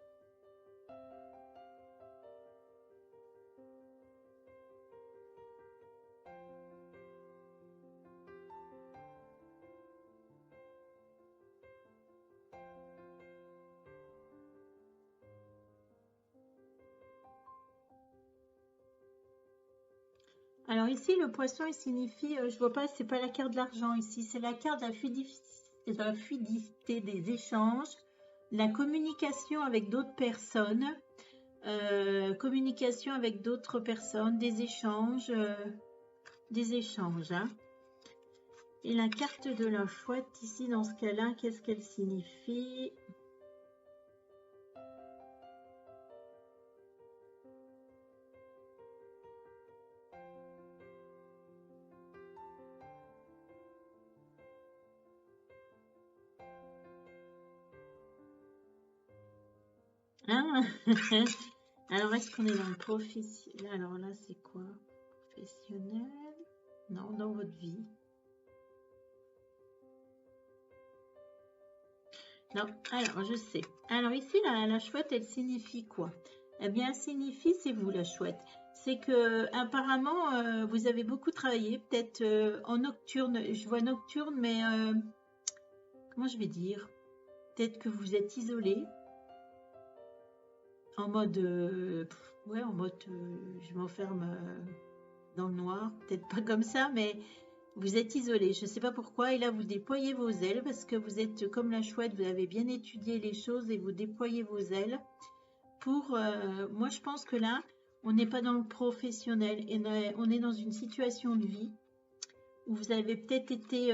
Alors ici, le poisson, il signifie, je vois pas, c'est pas la carte de l'argent ici, c'est la carte de la fluidité des échanges, la communication avec d'autres personnes, des échanges, hein. Et la carte de la chouette ici, dans ce cas-là, qu'est-ce qu'elle signifie? Ah alors, est-ce qu'on est dans le professionnel? Alors là, c'est quoi? Professionnel? Non, dans votre vie. Non, alors je sais. Alors ici, la chouette, elle signifie quoi? Eh bien, elle signifie, c'est vous la chouette. C'est que apparemment, vous avez beaucoup travaillé, peut-être en nocturne. Je vois nocturne, mais comment je vais dire? Peut-être que vous êtes isolé, en mode, ouais, en mode, je m'enferme dans le noir. Peut-être pas comme ça, mais vous êtes isolé. Je ne sais pas pourquoi. Et là, vous déployez vos ailes parce que vous êtes comme la chouette. Vous avez bien étudié les choses et vous déployez vos ailes. Moi, je pense que là, on n'est pas dans le professionnel. Et on est dans une situation de vie où vous avez peut-être été,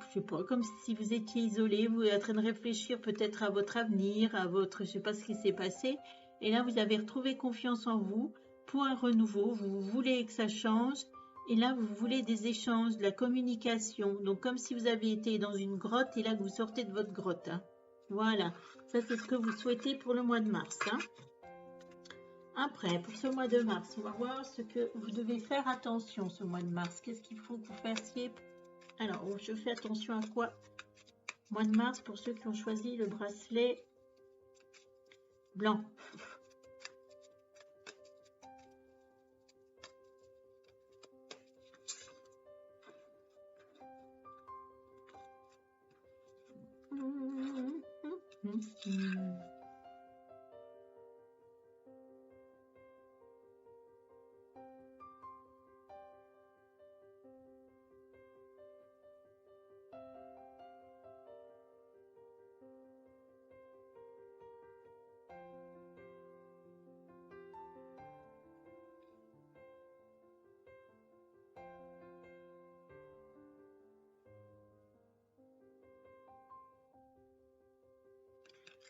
je sais pas, comme si vous étiez isolé. Vous êtes en train de réfléchir peut-être à votre avenir, à votre, je sais pas ce qui s'est passé. Et là, vous avez retrouvé confiance en vous pour un renouveau. Vous voulez que ça change. Et là, vous voulez des échanges, de la communication. Donc, comme si vous aviez été dans une grotte et là que vous sortez de votre grotte. Hein. Voilà. Ça, c'est ce que vous souhaitez pour le mois de mars. Hein. Après, pour ce mois de mars, on va voir ce que vous devez faire attention ce mois de mars. Qu'est-ce qu'il faut que vous fassiez? Alors, je fais attention à quoi? Mois de mars, pour ceux qui ont choisi le bracelet blanc.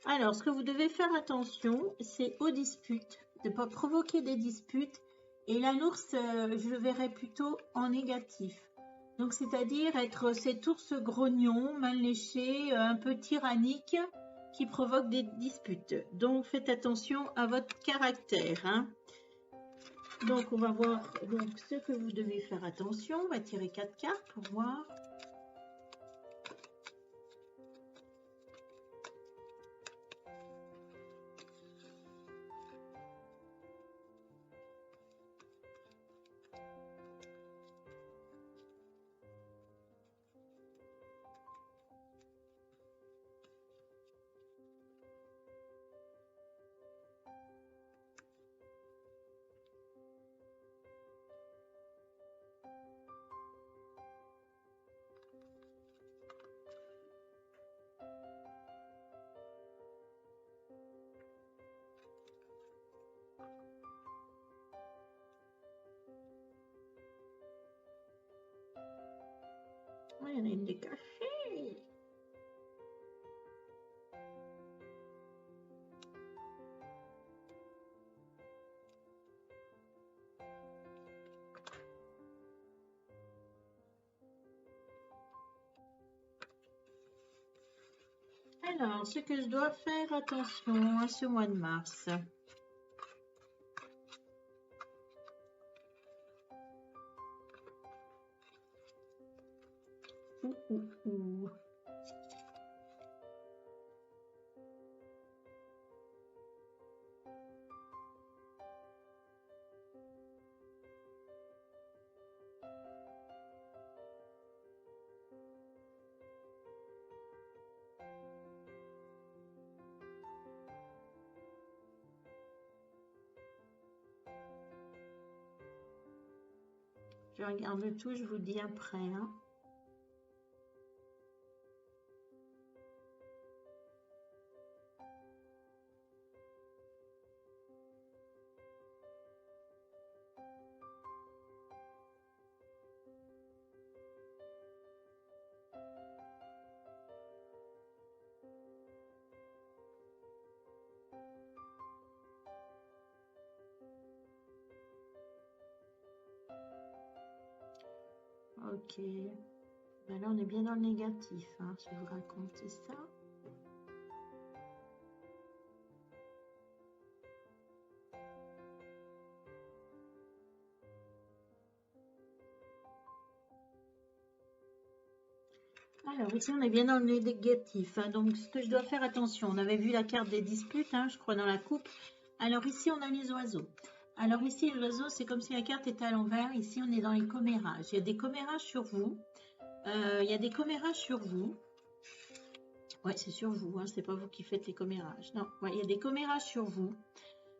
Alors, ce que vous devez faire attention, c'est aux disputes, de ne pas provoquer des disputes. Et la l'ours, je le verrai plutôt en négatif. Donc, c'est-à-dire être cet ours grognon, mal léché, un peu tyrannique, qui provoque des disputes. Donc, faites attention à votre caractère. Hein. Donc, on va voir donc, ce que vous devez faire attention. On va tirer 4 cartes pour voir. Il y en a une de café. Alors, ce que je dois faire attention à ce mois de mars. Ouh. Je regarde tout, je vous dis après. Hein. Ok. Ben là, on est bien dans le négatif. Hein. Je vais vous raconter ça. Alors ici, on est bien dans le négatif. Hein. Donc, ce que je dois faire attention, on avait vu la carte des disputes, hein, je crois, dans la coupe. Alors ici, on a les oiseaux. Alors ici, les oiseaux, c'est comme si la carte était à l'envers. Ici, on est dans les commérages. Il y a des commérages sur vous. Il y a des commérages sur vous. Ouais, c'est sur vous, hein, c'est pas vous qui faites les commérages. Non, ouais, il y a des commérages sur vous.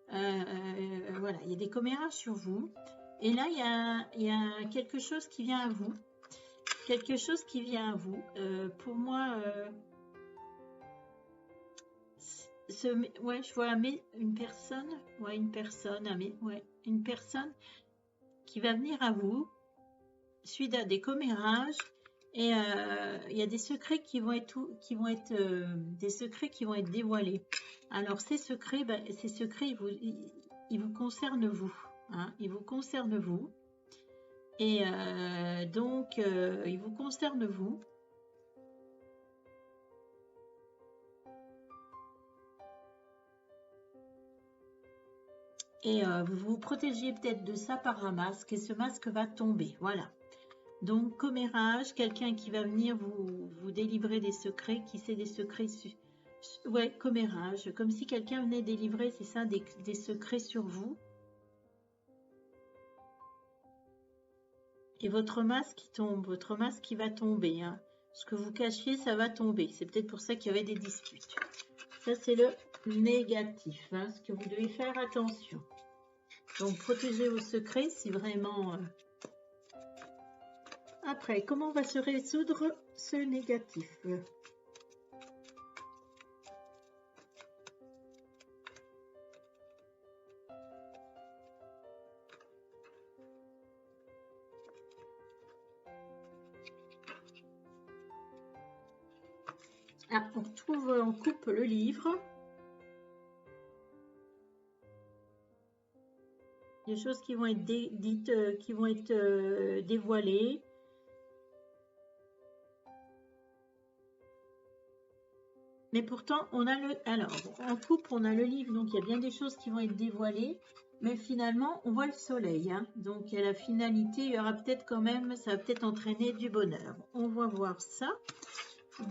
Voilà, il y a des commérages sur vous. Et là, il y a quelque chose qui vient à vous. Quelque chose qui vient à vous. Pour moi, ouais, je vois une personne. Ouais, une personne. Ouais, une personne qui va venir à vous suite à des commérages Et il y a des secrets qui vont être, des secrets qui vont être dévoilés. Alors ces secrets, ils vous concernent vous. Hein, ils vous concernent vous. Et donc, ils vous concernent vous. Et vous vous protégez peut-être de ça par un masque. Et ce masque va tomber. Voilà. Donc, commérage, quelqu'un qui va venir vous délivrer des secrets, qui sait des secrets. Ouais, commérage. Comme si quelqu'un venait délivrer, c'est ça, des secrets sur vous. Et votre masque qui tombe, votre masque qui va tomber. Hein. Ce que vous cachiez, ça va tomber. C'est peut-être pour ça qu'il y avait des disputes. Ça, c'est le négatif. Hein, ce que vous devez faire attention. Donc, protégez vos secrets si vraiment... Après, comment va se résoudre ce négatif? Ah, on retrouve, on coupe le livre. Des choses qui vont être dites, qui vont être dévoilées. Mais pourtant, on a le... Alors, en coupe, on a le livre, donc il y a bien des choses qui vont être dévoilées. Mais finalement, on voit le soleil. Hein, donc, il y a la finalité, il y aura peut-être quand même, ça va peut-être entraîner du bonheur. On va voir ça.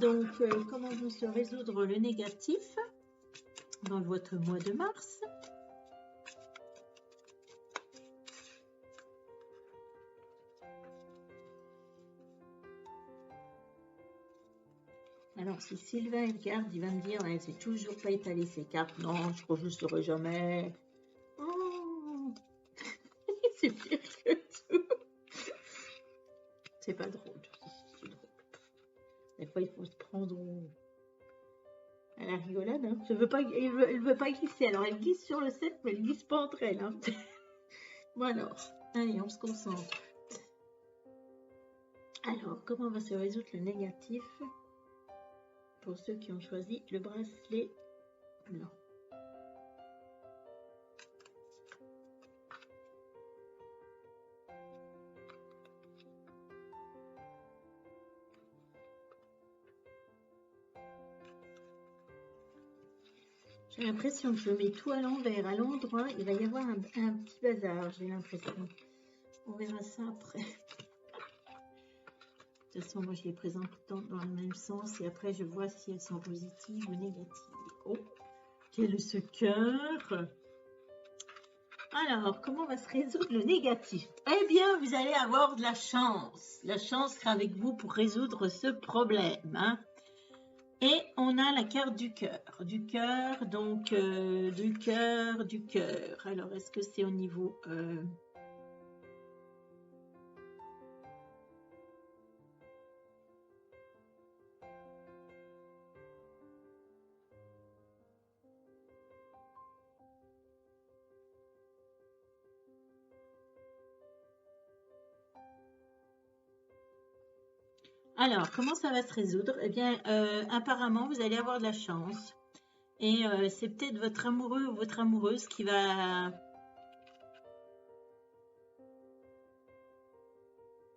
Donc, comment va se résoudre le négatif dans votre mois de mars? Alors, si Sylvain regarde, il va me dire, elle sait toujours pas étaler ses cartes. Non, je crois que je ne saurais jamais. Oh, c'est pire que tout. C'est pas drôle. C'est drôle. Des fois, il faut se prendre à la rigolade. Hein. Elle veut pas glisser. Alors, elle glisse sur le 7, mais elle glisse pas entre elles. Hein. Bon alors, allez, on se concentre. Alors, comment va se résoudre le négatif pour ceux qui ont choisi le bracelet blanc? J'ai l'impression que je mets tout à l'envers, à l'endroit. Il va y avoir un petit bazar, j'ai l'impression. On verra ça après. De toute façon, moi, je les présente tout dans le même sens. Et après, je vois si elles sont positives ou négatives. Oh, quel ce cœur! Alors, comment va se résoudre le négatif? Eh bien, vous allez avoir de la chance. La chance sera avec vous pour résoudre ce problème. Hein. Et on a la carte du cœur. Du cœur, donc du cœur, du cœur. Alors, est-ce que c'est au niveau... Alors, comment ça va se résoudre? Eh bien, apparemment, vous allez avoir de la chance. Et c'est peut-être votre amoureux ou votre amoureuse qui va...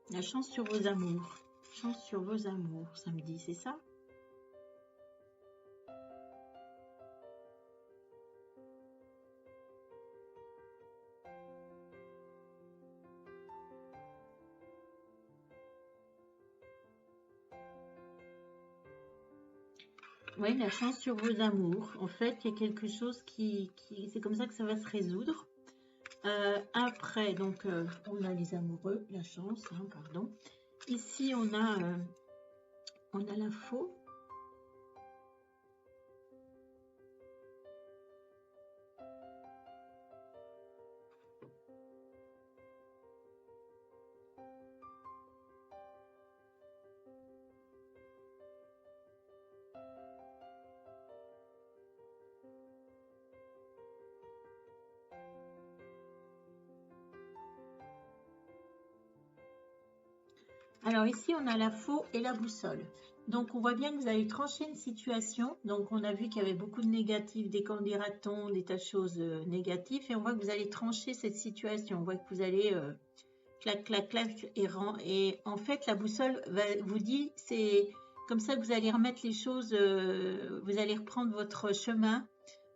La chance sur vos amours. Chance sur vos amours, samedi, c'est ça? Oui, la chance sur vos amours. En fait, il y a quelque chose qui c'est comme ça que ça va se résoudre. Après, donc, on a les amoureux, la chance, hein, pardon. Ici, on a l'info. Alors ici, on a la faux et la boussole. Donc, on voit bien que vous allez trancher une situation. Donc, on a vu qu'il y avait beaucoup de négatifs, des candidatons, des tas de choses négatives. Et on voit que vous allez trancher cette situation. On voit que vous allez clac, clac, clac. Et en fait, la boussole vous dit, c'est comme ça que vous allez remettre les choses, vous allez reprendre votre chemin,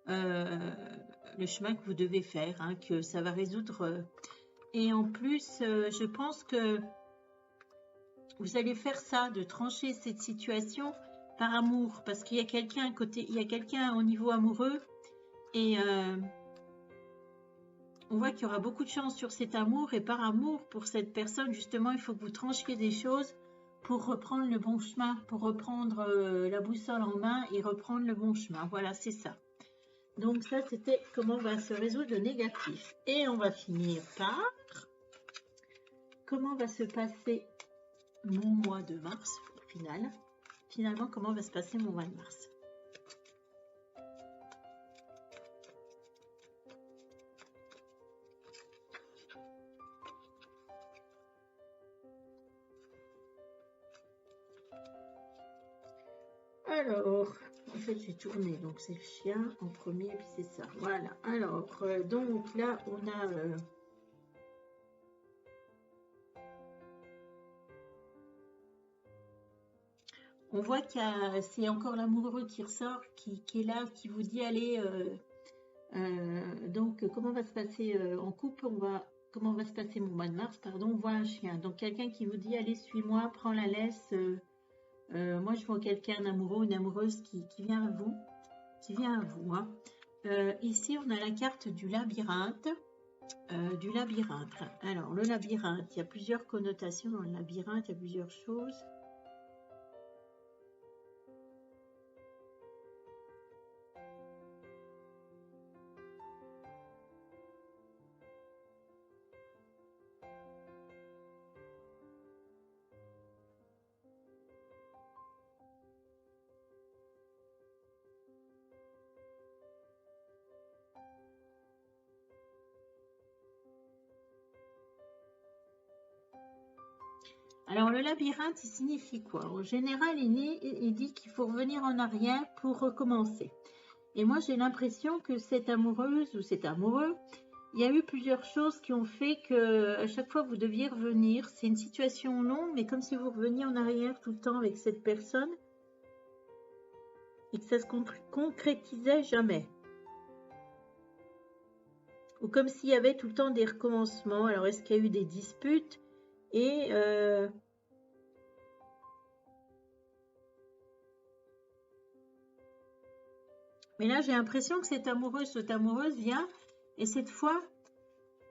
le chemin que vous devez faire, hein, que ça va résoudre. Et en plus, je pense que vous allez faire ça, de trancher cette situation par amour, parce qu'il y a quelqu'un à côté, il y a quelqu'un au niveau amoureux, et on voit qu'il y aura beaucoup de chance sur cet amour, et par amour pour cette personne, justement, il faut que vous tranchiez des choses pour reprendre le bon chemin, pour reprendre la boussole en main et reprendre le bon chemin. Voilà, c'est ça. Donc ça, c'était comment va se résoudre le négatif. Et on va finir par comment va se passer mon mois de mars au final. Finalement, comment va se passer mon mois de mars. Alors, en fait, j'ai tourné, donc c'est le chien en premier, puis c'est ça. Voilà. Alors, donc là, on a... on voit qu'il c'est encore l'amoureux qui ressort, qui est là, qui vous dit, allez, donc comment va se passer en couple, comment va se passer mon mois de mars, pardon, on voit un chien. Donc quelqu'un qui vous dit, allez, suis-moi, prends la laisse. Moi, je vois quelqu'un, un amoureux, une amoureuse qui vient à vous, hein. Ici, on a la carte du labyrinthe. Alors, le labyrinthe, il y a plusieurs connotations dans le labyrinthe, il y a plusieurs choses. Alors, le labyrinthe, il signifie quoi? En général, il dit qu'il faut revenir en arrière pour recommencer. Et moi, j'ai l'impression que cette amoureuse ou cet amoureux, il y a eu plusieurs choses qui ont fait que à chaque fois, vous deviez revenir. C'est une situation longue, mais comme si vous reveniez en arrière tout le temps avec cette personne et que ça se concrétisait jamais. Ou comme s'il y avait tout le temps des recommencements. Alors, est-ce qu'il y a eu des disputes? Et mais là, j'ai l'impression que cette amoureuse vient et cette fois,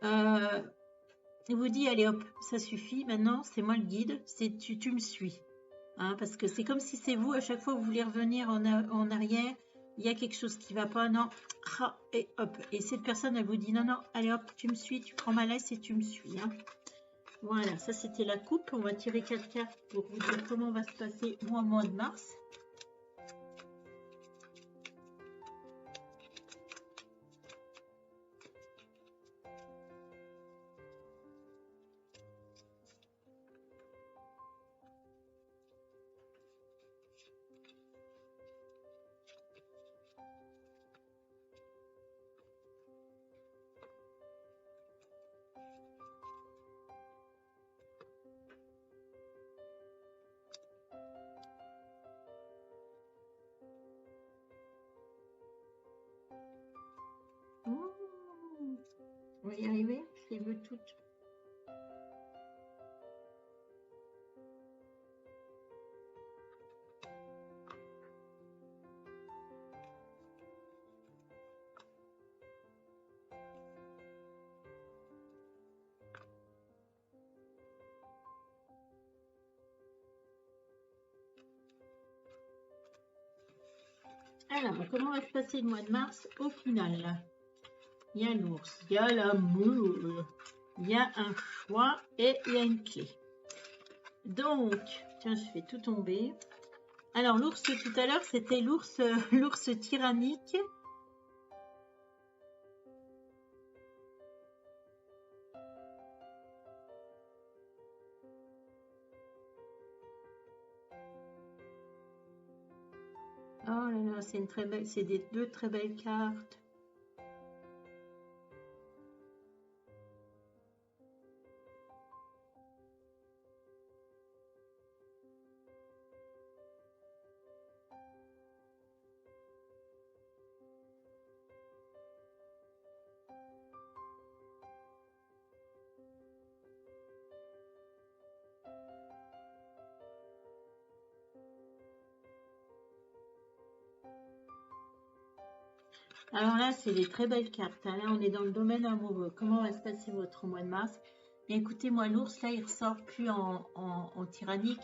il vous dit, allez hop, ça suffit, maintenant, c'est moi le guide, tu me suis. Hein, parce que c'est comme si c'est vous, à chaque fois que vous voulez revenir en arrière, il y a quelque chose qui ne va pas, non, et hop. Et cette personne, elle vous dit, non, non, allez hop, tu me suis, tu prends ma laisse et tu me suis. Hein. Voilà, ça c'était la coupe. On va tirer 4 cartes pour vous dire comment va se passer au mois de mars. On va y arriver, je les veux toutes. Alors, comment va se passer le mois de mars au final? Il y a l'ours, il y a l'amour, il y a un choix et il y a une clé. Donc, tiens, je fais tout tomber. Alors, l'ours tout à l'heure, c'était l'ours tyrannique. c'est une très belle, c'est deux très belles cartes. Alors là, c'est des très belles cartes, hein. Là, on est dans le domaine amoureux. Comment va se passer votre mois de mars? Et écoutez, moi, l'ours, là, il ressort plus en tyrannique.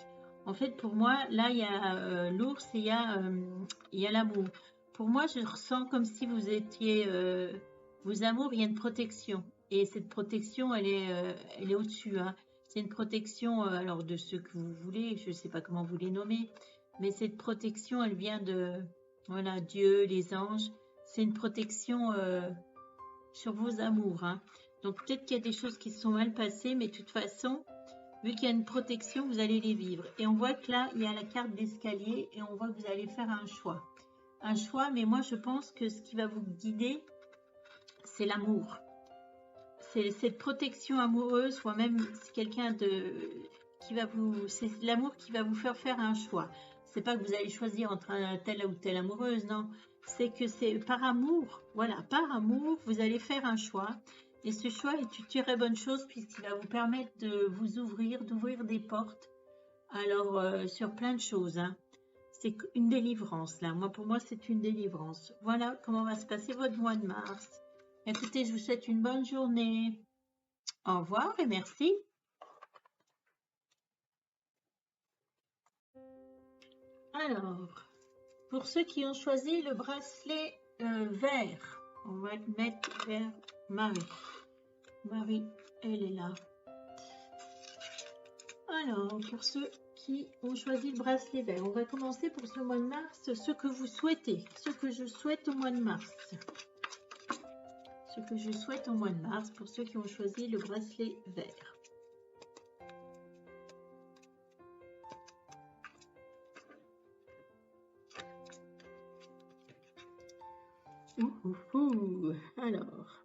En fait, pour moi, là, il y a l'ours et il y a l'amour. Pour moi, je ressens comme si vous étiez... vos amours, il y a une protection. Et cette protection, elle est au-dessus, hein. C'est une protection, alors, de ceux que vous voulez. Je ne sais pas comment vous les nommez. Mais cette protection, elle vient de... Voilà, Dieu, les anges. C'est une protection sur vos amours, hein. Donc peut-être qu'il y a des choses qui se sont mal passées, mais de toute façon, vu qu'il y a une protection, vous allez les vivre. Et on voit que là, il y a la carte d'escalier et on voit que vous allez faire un choix. Un choix, mais moi je pense que ce qui va vous guider, c'est l'amour. C'est cette protection amoureuse, soit même c'est quelqu'un qui va vous... C'est l'amour qui va vous faire un choix. C'est pas que vous allez choisir entre telle ou telle amoureuse, non. C'est que c'est par amour, voilà, par amour, vous allez faire un choix. Et ce choix est une très bonne chose puisqu'il va vous permettre de vous ouvrir, d'ouvrir des portes. Alors, sur plein de choses, hein. C'est une délivrance, là. Moi, pour moi, c'est une délivrance. Voilà comment va se passer votre mois de mars. Écoutez, je vous souhaite une bonne journée. Au revoir et merci. Alors, pour ceux qui ont choisi le bracelet vert, on va le mettre vers Marie. Marie, elle est là. Alors, pour ceux qui ont choisi le bracelet vert, on va commencer pour ce mois de mars, ce que vous souhaitez, ce que je souhaite au mois de mars. Ce que je souhaite au mois de mars pour ceux qui ont choisi le bracelet vert. Alors.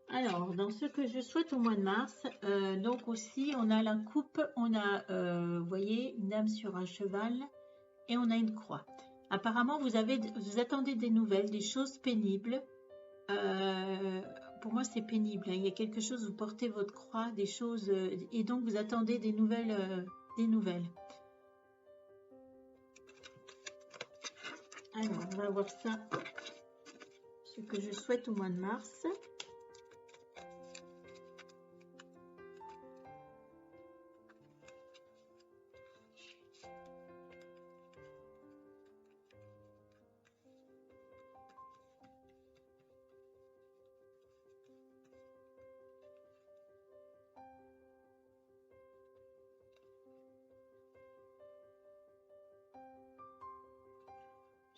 Alors, dans ce que je souhaite au mois de mars, donc aussi, on a la coupe, on a, vous voyez, une dame sur un cheval et on a une croix. Apparemment, vous attendez des nouvelles, des choses pénibles. Pour moi, c'est pénible, hein. Il y a quelque chose, vous portez votre croix, des choses, et donc vous attendez des nouvelles, des nouvelles. Alors, on va voir ça, ce que je souhaite au mois de mars.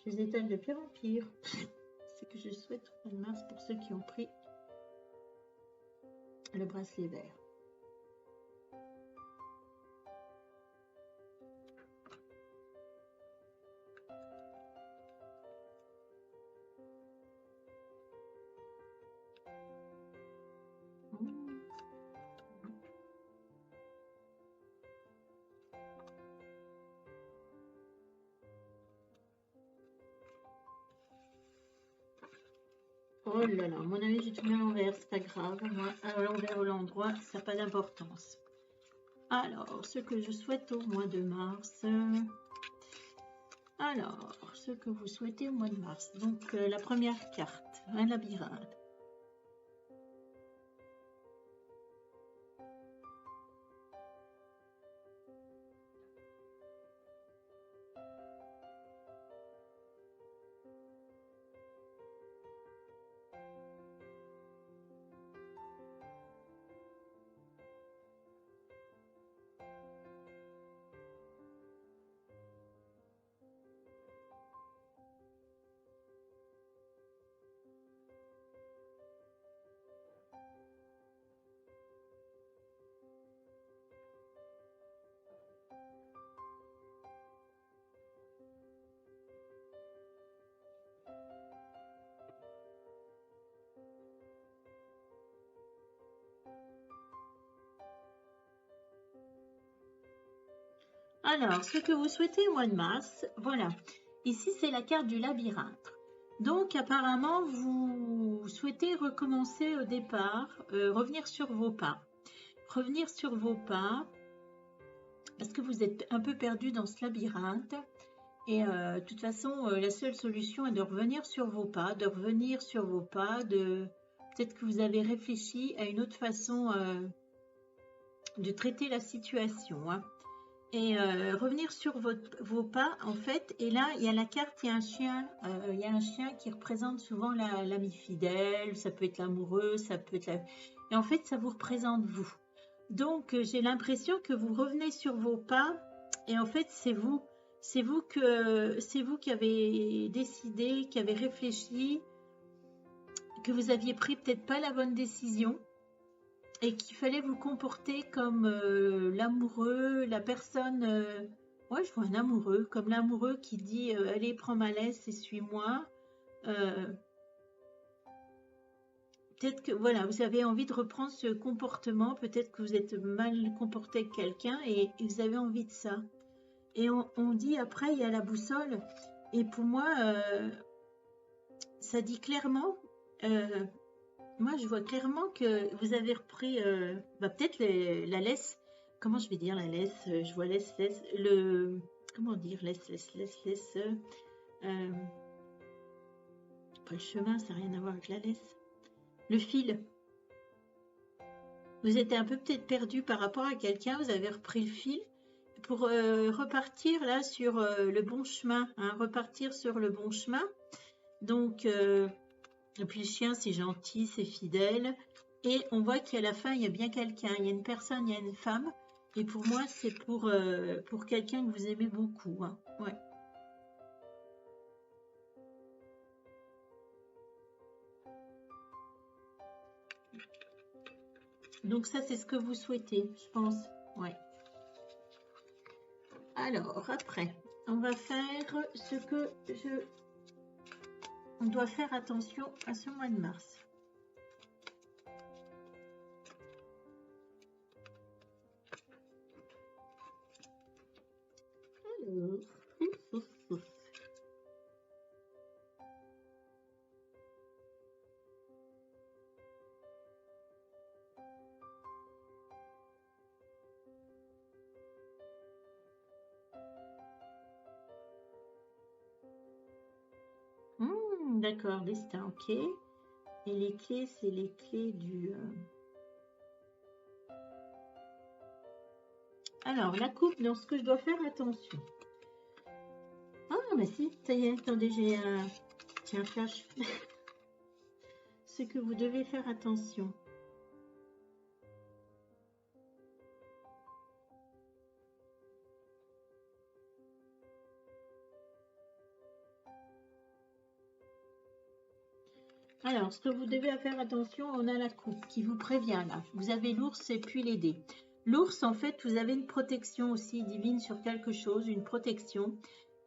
Je les étale de pire en pire. Ce que je souhaite au mois de mars pour ceux qui ont pris le bracelet vert. Oh là là, à mon avis, j'ai tout mis à l'envers, c'est pas grave. Moi, à l'envers ou l'endroit, ça n'a pas d'importance. Alors, ce que je souhaite au mois de mars. Alors, ce que vous souhaitez au mois de mars. Donc, la première carte, un labyrinthe. Alors, ce que vous souhaitez au mois de mars, voilà. Ici, c'est la carte du labyrinthe. Donc, apparemment, vous souhaitez recommencer au départ, revenir sur vos pas. Revenir sur vos pas, parce que vous êtes un peu perdu dans ce labyrinthe. Et de toute façon, la seule solution est de revenir sur vos pas, peut-être que vous avez réfléchi à une autre façon de traiter la situation, hein. Et revenir sur vos pas, en fait. Et là, il y a la carte, il y a un chien. Il y a un chien qui représente souvent l'ami fidèle. Ça peut être l'amoureux, ça peut être Et en fait, ça vous représente vous. Donc, j'ai l'impression que vous revenez sur vos pas. Et en fait, c'est vous. C'est vous qui avez décidé, qui avez réfléchi, que vous aviez pris peut-être pas la bonne décision. Et qu'il fallait vous comporter comme l'amoureux, la personne... ouais, je vois un amoureux, comme l'amoureux qui dit allez, prends ma laisse et suis-moi. Peut-être que voilà, vous avez envie de reprendre ce comportement, peut-être que vous êtes mal comporté avec quelqu'un et vous avez envie de ça. Et on dit après, il y a la boussole. Et pour moi, ça dit clairement... moi, je vois clairement que vous avez repris peut-être la laisse. Comment je vais dire la laisse? Je vois laisse. Comment dire laisse. Pas le chemin, ça n'a rien à voir avec la laisse. Le fil. Vous étiez un peu peut-être perdu par rapport à quelqu'un. Vous avez repris le fil pour repartir là sur le bon chemin. Hein, repartir sur le bon chemin. Donc... et puis le chien, c'est gentil, c'est fidèle. Et on voit qu'à la fin, il y a bien quelqu'un. Il y a une personne, il y a une femme. Et pour moi, c'est pour quelqu'un que vous aimez beaucoup, hein. Ouais. Donc ça, c'est ce que vous souhaitez, je pense. Ouais. Alors, après, on va faire ce que on doit faire attention à ce mois de mars. Alors, d'accord, destin, ok. Et les clés, c'est les clés du... Alors, la coupe, dans ce que je dois faire attention. Ah, bah si, ça y est, attendez, j'ai un flash. Ce que vous devez faire attention. Alors, ce que vous devez faire attention, on a la coupe qui vous prévient là. Vous avez l'ours et puis les dés. L'ours, en fait, vous avez une protection aussi divine sur quelque chose, une protection.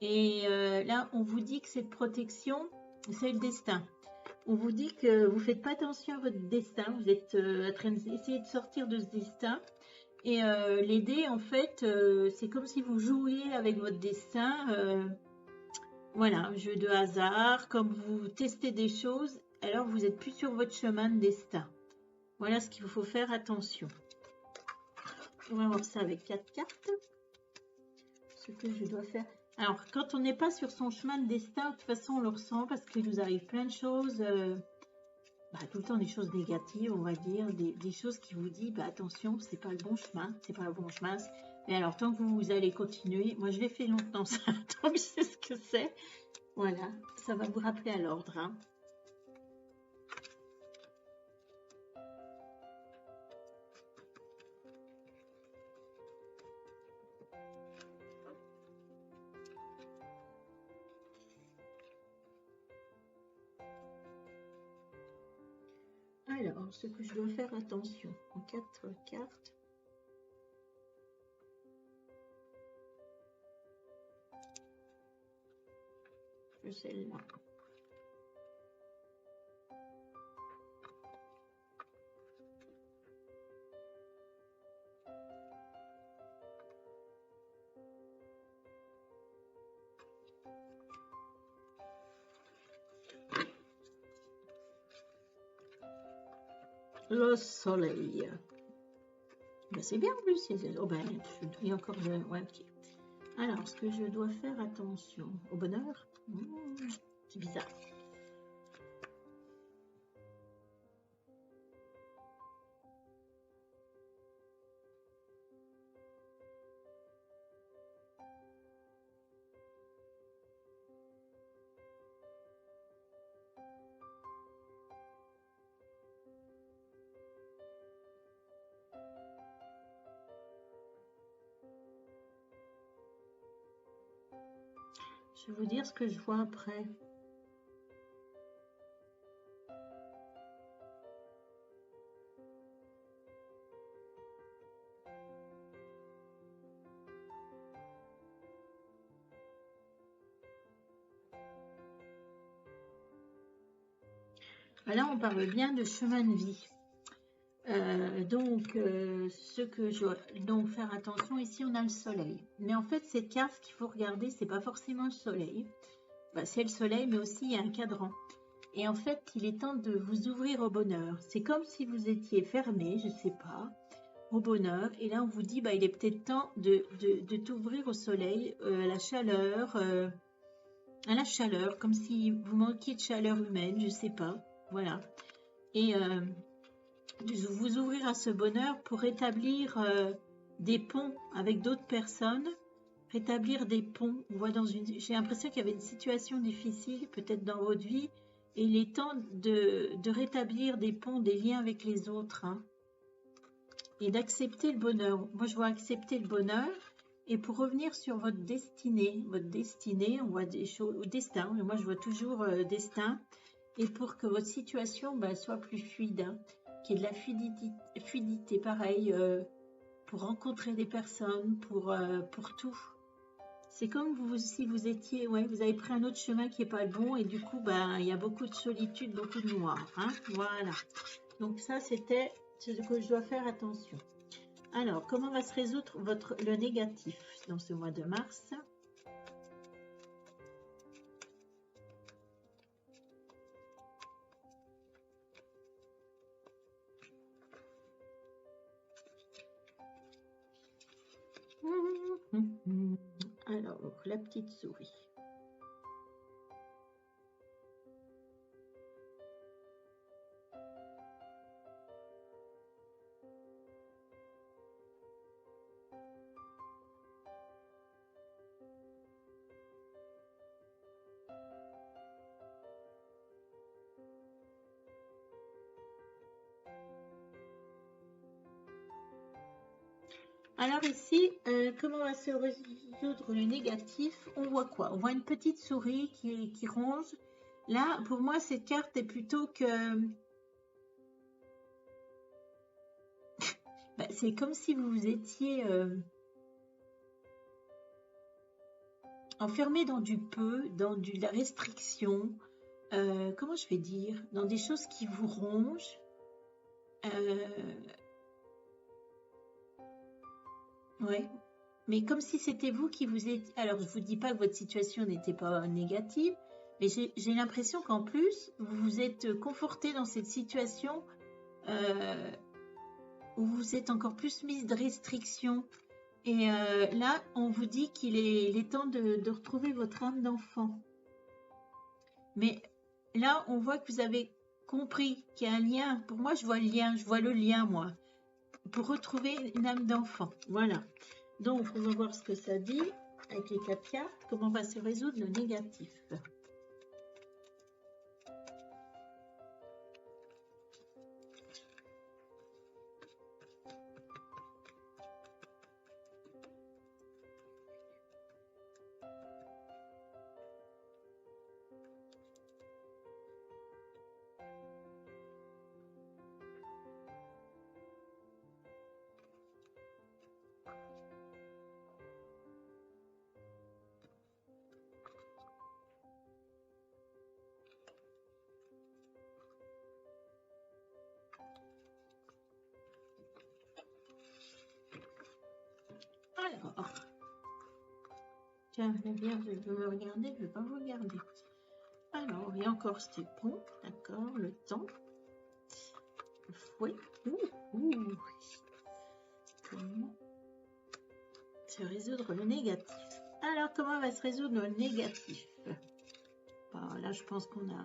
Et là, on vous dit que cette protection, c'est le destin. On vous dit que vous ne faites pas attention à votre destin. Vous êtes en train d'essayer de sortir de ce destin. Et les dés, en fait, c'est comme si vous jouiez avec votre destin. Voilà, un jeu de hasard, comme vous testez des choses, alors vous n'êtes plus sur votre chemin de destin. Voilà ce qu'il vous faut faire attention. On va voir ça avec 4 cartes. Ce que je dois faire. Alors, quand on n'est pas sur son chemin de destin, de toute façon, on le ressent parce qu'il nous arrive plein de choses. Tout le temps des choses négatives, on va dire, des choses qui vous disent, attention, c'est pas le bon chemin, c'est pas le bon chemin. Mais alors, tant que vous allez continuer, moi je l'ai fait longtemps ça, donc je sais ce que c'est. Voilà, ça va vous rappeler à l'ordre, hein. Alors, ce que je dois faire attention, en 4 cartes. Celle-là. Le soleil. Ben, c'est bien en plus. Oh ben, il y a encore de... Ouais, ok. Alors, est-ce que je dois faire attention au bonheur? C'est bizarre. Je vais vous dire ce que je vois après. Là, on parle bien de chemin de vie. Ce que je dois donc faire attention, ici on a le soleil. Mais en fait, cette carte, ce qu'il faut regarder, c'est pas forcément le soleil. Bah, c'est le soleil, mais aussi il y a un cadran. Et en fait, il est temps de vous ouvrir au bonheur. C'est comme si vous étiez fermé, je sais pas, au bonheur. Et là, on vous dit, bah, il est peut-être temps de t'ouvrir au soleil, à la chaleur, comme si vous manquiez de chaleur humaine, je sais pas. Voilà. Et de vous ouvrir à ce bonheur pour rétablir des ponts avec d'autres personnes, rétablir des ponts. J'ai l'impression qu'il y avait une situation difficile peut-être dans votre vie et il est temps de rétablir des ponts, des liens avec les autres, hein, et d'accepter le bonheur. Moi, je vois accepter le bonheur. Et pour revenir sur votre destinée, on voit des choses, au destin, moi je vois toujours destin, et pour que votre situation soit plus fluide, hein, qu'il y ait de la fluidité pareil, pour rencontrer des personnes, pour tout. C'est comme si vous étiez, ouais, vous avez pris un autre chemin qui n'est pas le bon, et du coup, il y a beaucoup de solitude, beaucoup de noir, hein, voilà. Donc ça, c'était ce que je dois faire attention. Alors, comment va se résoudre le négatif dans ce mois de mars? Alors, la petite souris. Alors ici, comment va se résoudre le négatif? On voit quoi? On voit une petite souris qui ronge. Là, pour moi, cette carte est plutôt que... c'est comme si vous étiez enfermé dans du peu, dans de la restriction. Comment je vais dire? Dans des choses qui vous rongent. Ouais. Mais comme si c'était vous qui vous étiez... Alors, je ne vous dis pas que votre situation n'était pas négative, mais j'ai l'impression qu'en plus, vous vous êtes conforté dans cette situation où vous êtes encore plus mise de restrictions. Et là, on vous dit qu'il est temps de retrouver votre âme d'enfant. Mais là, on voit que vous avez compris qu'il y a un lien. Pour moi, je vois le lien, moi, pour retrouver une âme d'enfant. Voilà. Donc, on va voir ce que ça dit avec les 4 cartes. Comment va se résoudre le négatif? Alors, tiens, la Vierge, je veux me regarder, je ne vais pas vous regarder. Alors, il y a encore ces ponts, d'accord, le temps. Oui. Ouh. Comment se résoudre le négatif? Alors, comment va se résoudre le négatif? Bon, là, je pense qu'on a...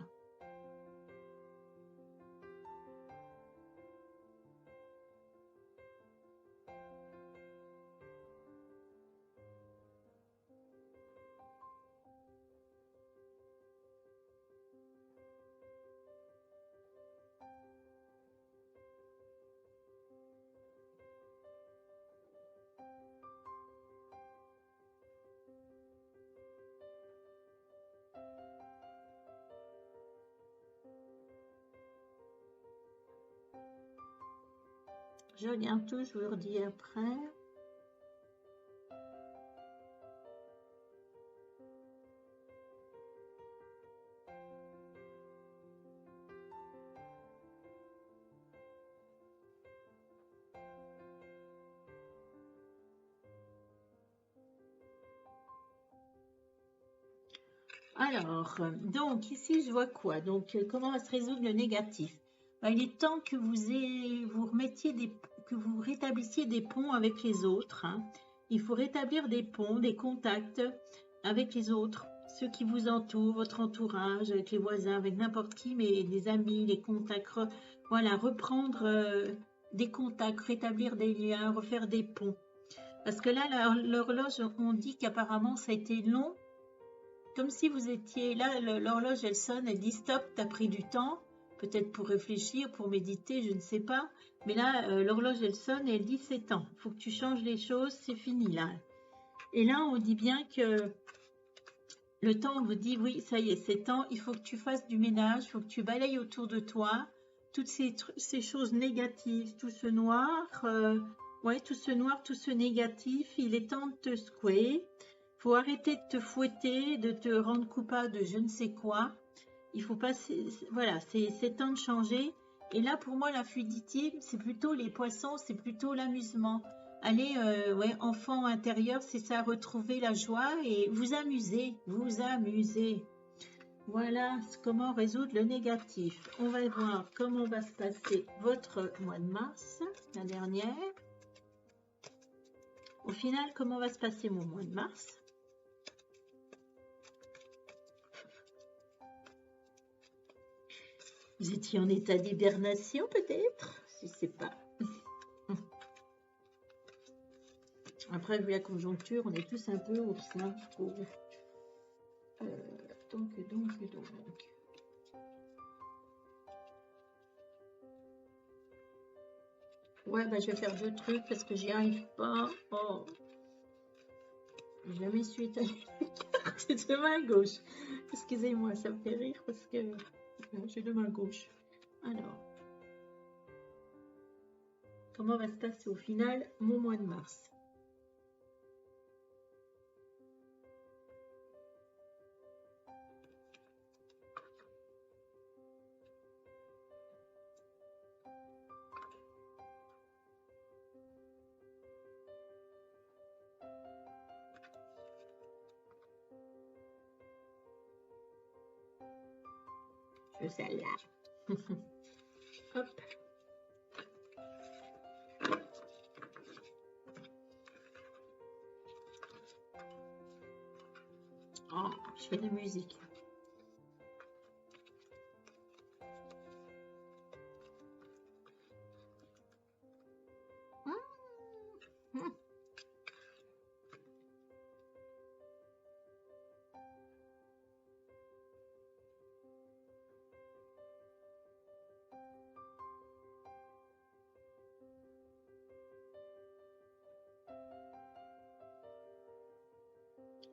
Je regarde tout, je vous redis après. Alors, donc ici je vois quoi? Donc, comment va se résoudre le négatif? Ben, il est temps que vous remettiez que vous rétablissiez des ponts avec les autres, hein. Il faut rétablir des ponts, des contacts avec les autres, ceux qui vous entourent, votre entourage, avec les voisins, avec n'importe qui, mais les amis, les contacts. Voilà, reprendre des contacts, rétablir des liens, refaire des ponts. Parce que là, l'horloge, on dit qu'apparemment ça a été long. Comme si vous étiez là, l'horloge elle sonne, elle dit stop, t'as pris du temps, peut-être pour réfléchir, pour méditer, je ne sais pas. Mais là, l'horloge elle sonne et elle dit c'est temps, il faut que tu changes les choses, c'est fini là. Et là, on dit bien que le temps vous dit oui, ça y est, c'est temps, il faut que tu fasses du ménage, il faut que tu balayes autour de toi toutes ces choses négatives, tout ce noir, ouais, tout ce noir, tout ce négatif, il est temps de te secouer. Faut arrêter de te fouetter, de te rendre coupable de je ne sais quoi. Il faut pas, voilà, c'est temps de changer. Et là, pour moi, la fluidité, c'est plutôt les poissons, c'est plutôt l'amusement. Allez, ouais, enfant intérieur, c'est ça, retrouver la joie et vous amuser, vous amuser. Voilà comment résoudre le négatif. On va voir comment va se passer votre mois de mars, la dernière. Au final, comment va se passer mon mois de mars? Vous étiez en état d'hibernation peut-être? Je ne sais pas. Après, vu la conjoncture, on est tous un peu ours. Hein, donc. Ouais, bah, je vais faire deux trucs parce que j'y arrive pas. Oh. Je me suis étalée les cartes de main gauche. Excusez-moi, ça me fait rire parce que j'ai de main gauche. Alors, comment va se passer au final mon mois de mars? Je veux celle-là. Hop. Oh, je fais de la musique.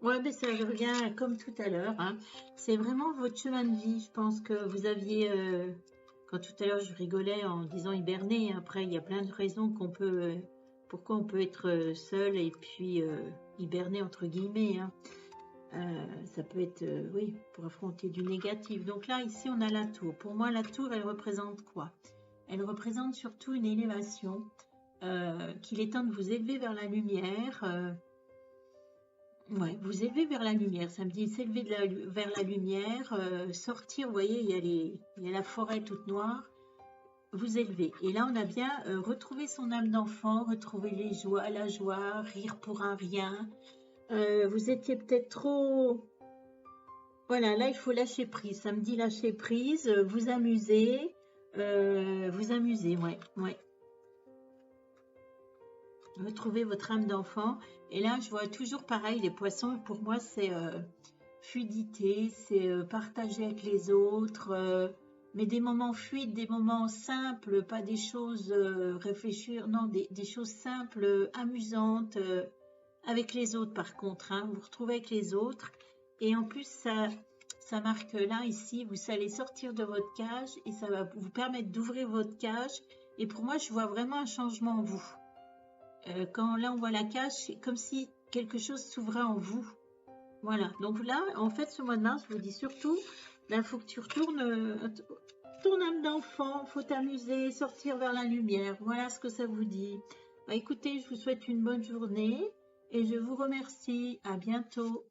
Ouais, mais ça revient comme tout à l'heure, hein. C'est vraiment votre chemin de vie. Je pense que vous aviez, quand tout à l'heure je rigolais en disant hiberner, après il y a plein de raisons pourquoi on peut être seul et puis hiberner entre guillemets, hein. Ça peut être, oui, pour affronter du négatif. Donc là, ici, on a la tour. Pour moi, la tour, elle représente quoi? Elle représente surtout une élévation, qu'il est temps de vous élever vers la lumière. Ouais, vous élever vers la lumière, ça me dit s'élever vers la lumière, sortir, vous voyez, il y a la forêt toute noire. vous élever. Et là, on a bien retrouvé son âme d'enfant, retrouver les joies, la joie, rire pour un rien. Vous étiez peut-être trop... Voilà, là, il faut lâcher prise. Ça me dit lâcher prise, vous amuser. Ouais, ouais. Retrouvez votre âme d'enfant. Et là, je vois toujours pareil, les poissons, pour moi, c'est fluidité, c'est partager avec les autres, mais des moments fluides, des moments simples, pas des choses réfléchir, non, des choses simples, amusantes, avec les autres par contre, hein, vous vous retrouvez avec les autres. Et en plus, ça marque là, ici, vous allez sortir de votre cage et ça va vous permettre d'ouvrir votre cage. Et pour moi, je vois vraiment un changement en vous. Quand là, on voit la cage, c'est comme si quelque chose s'ouvrait en vous. Voilà. Donc là, en fait, ce mois de mars, je vous dis surtout, là, il faut que tu retournes ton âme d'enfant, faut t'amuser, sortir vers la lumière. Voilà ce que ça vous dit. Bah, écoutez, je vous souhaite une bonne journée et je vous remercie. À bientôt.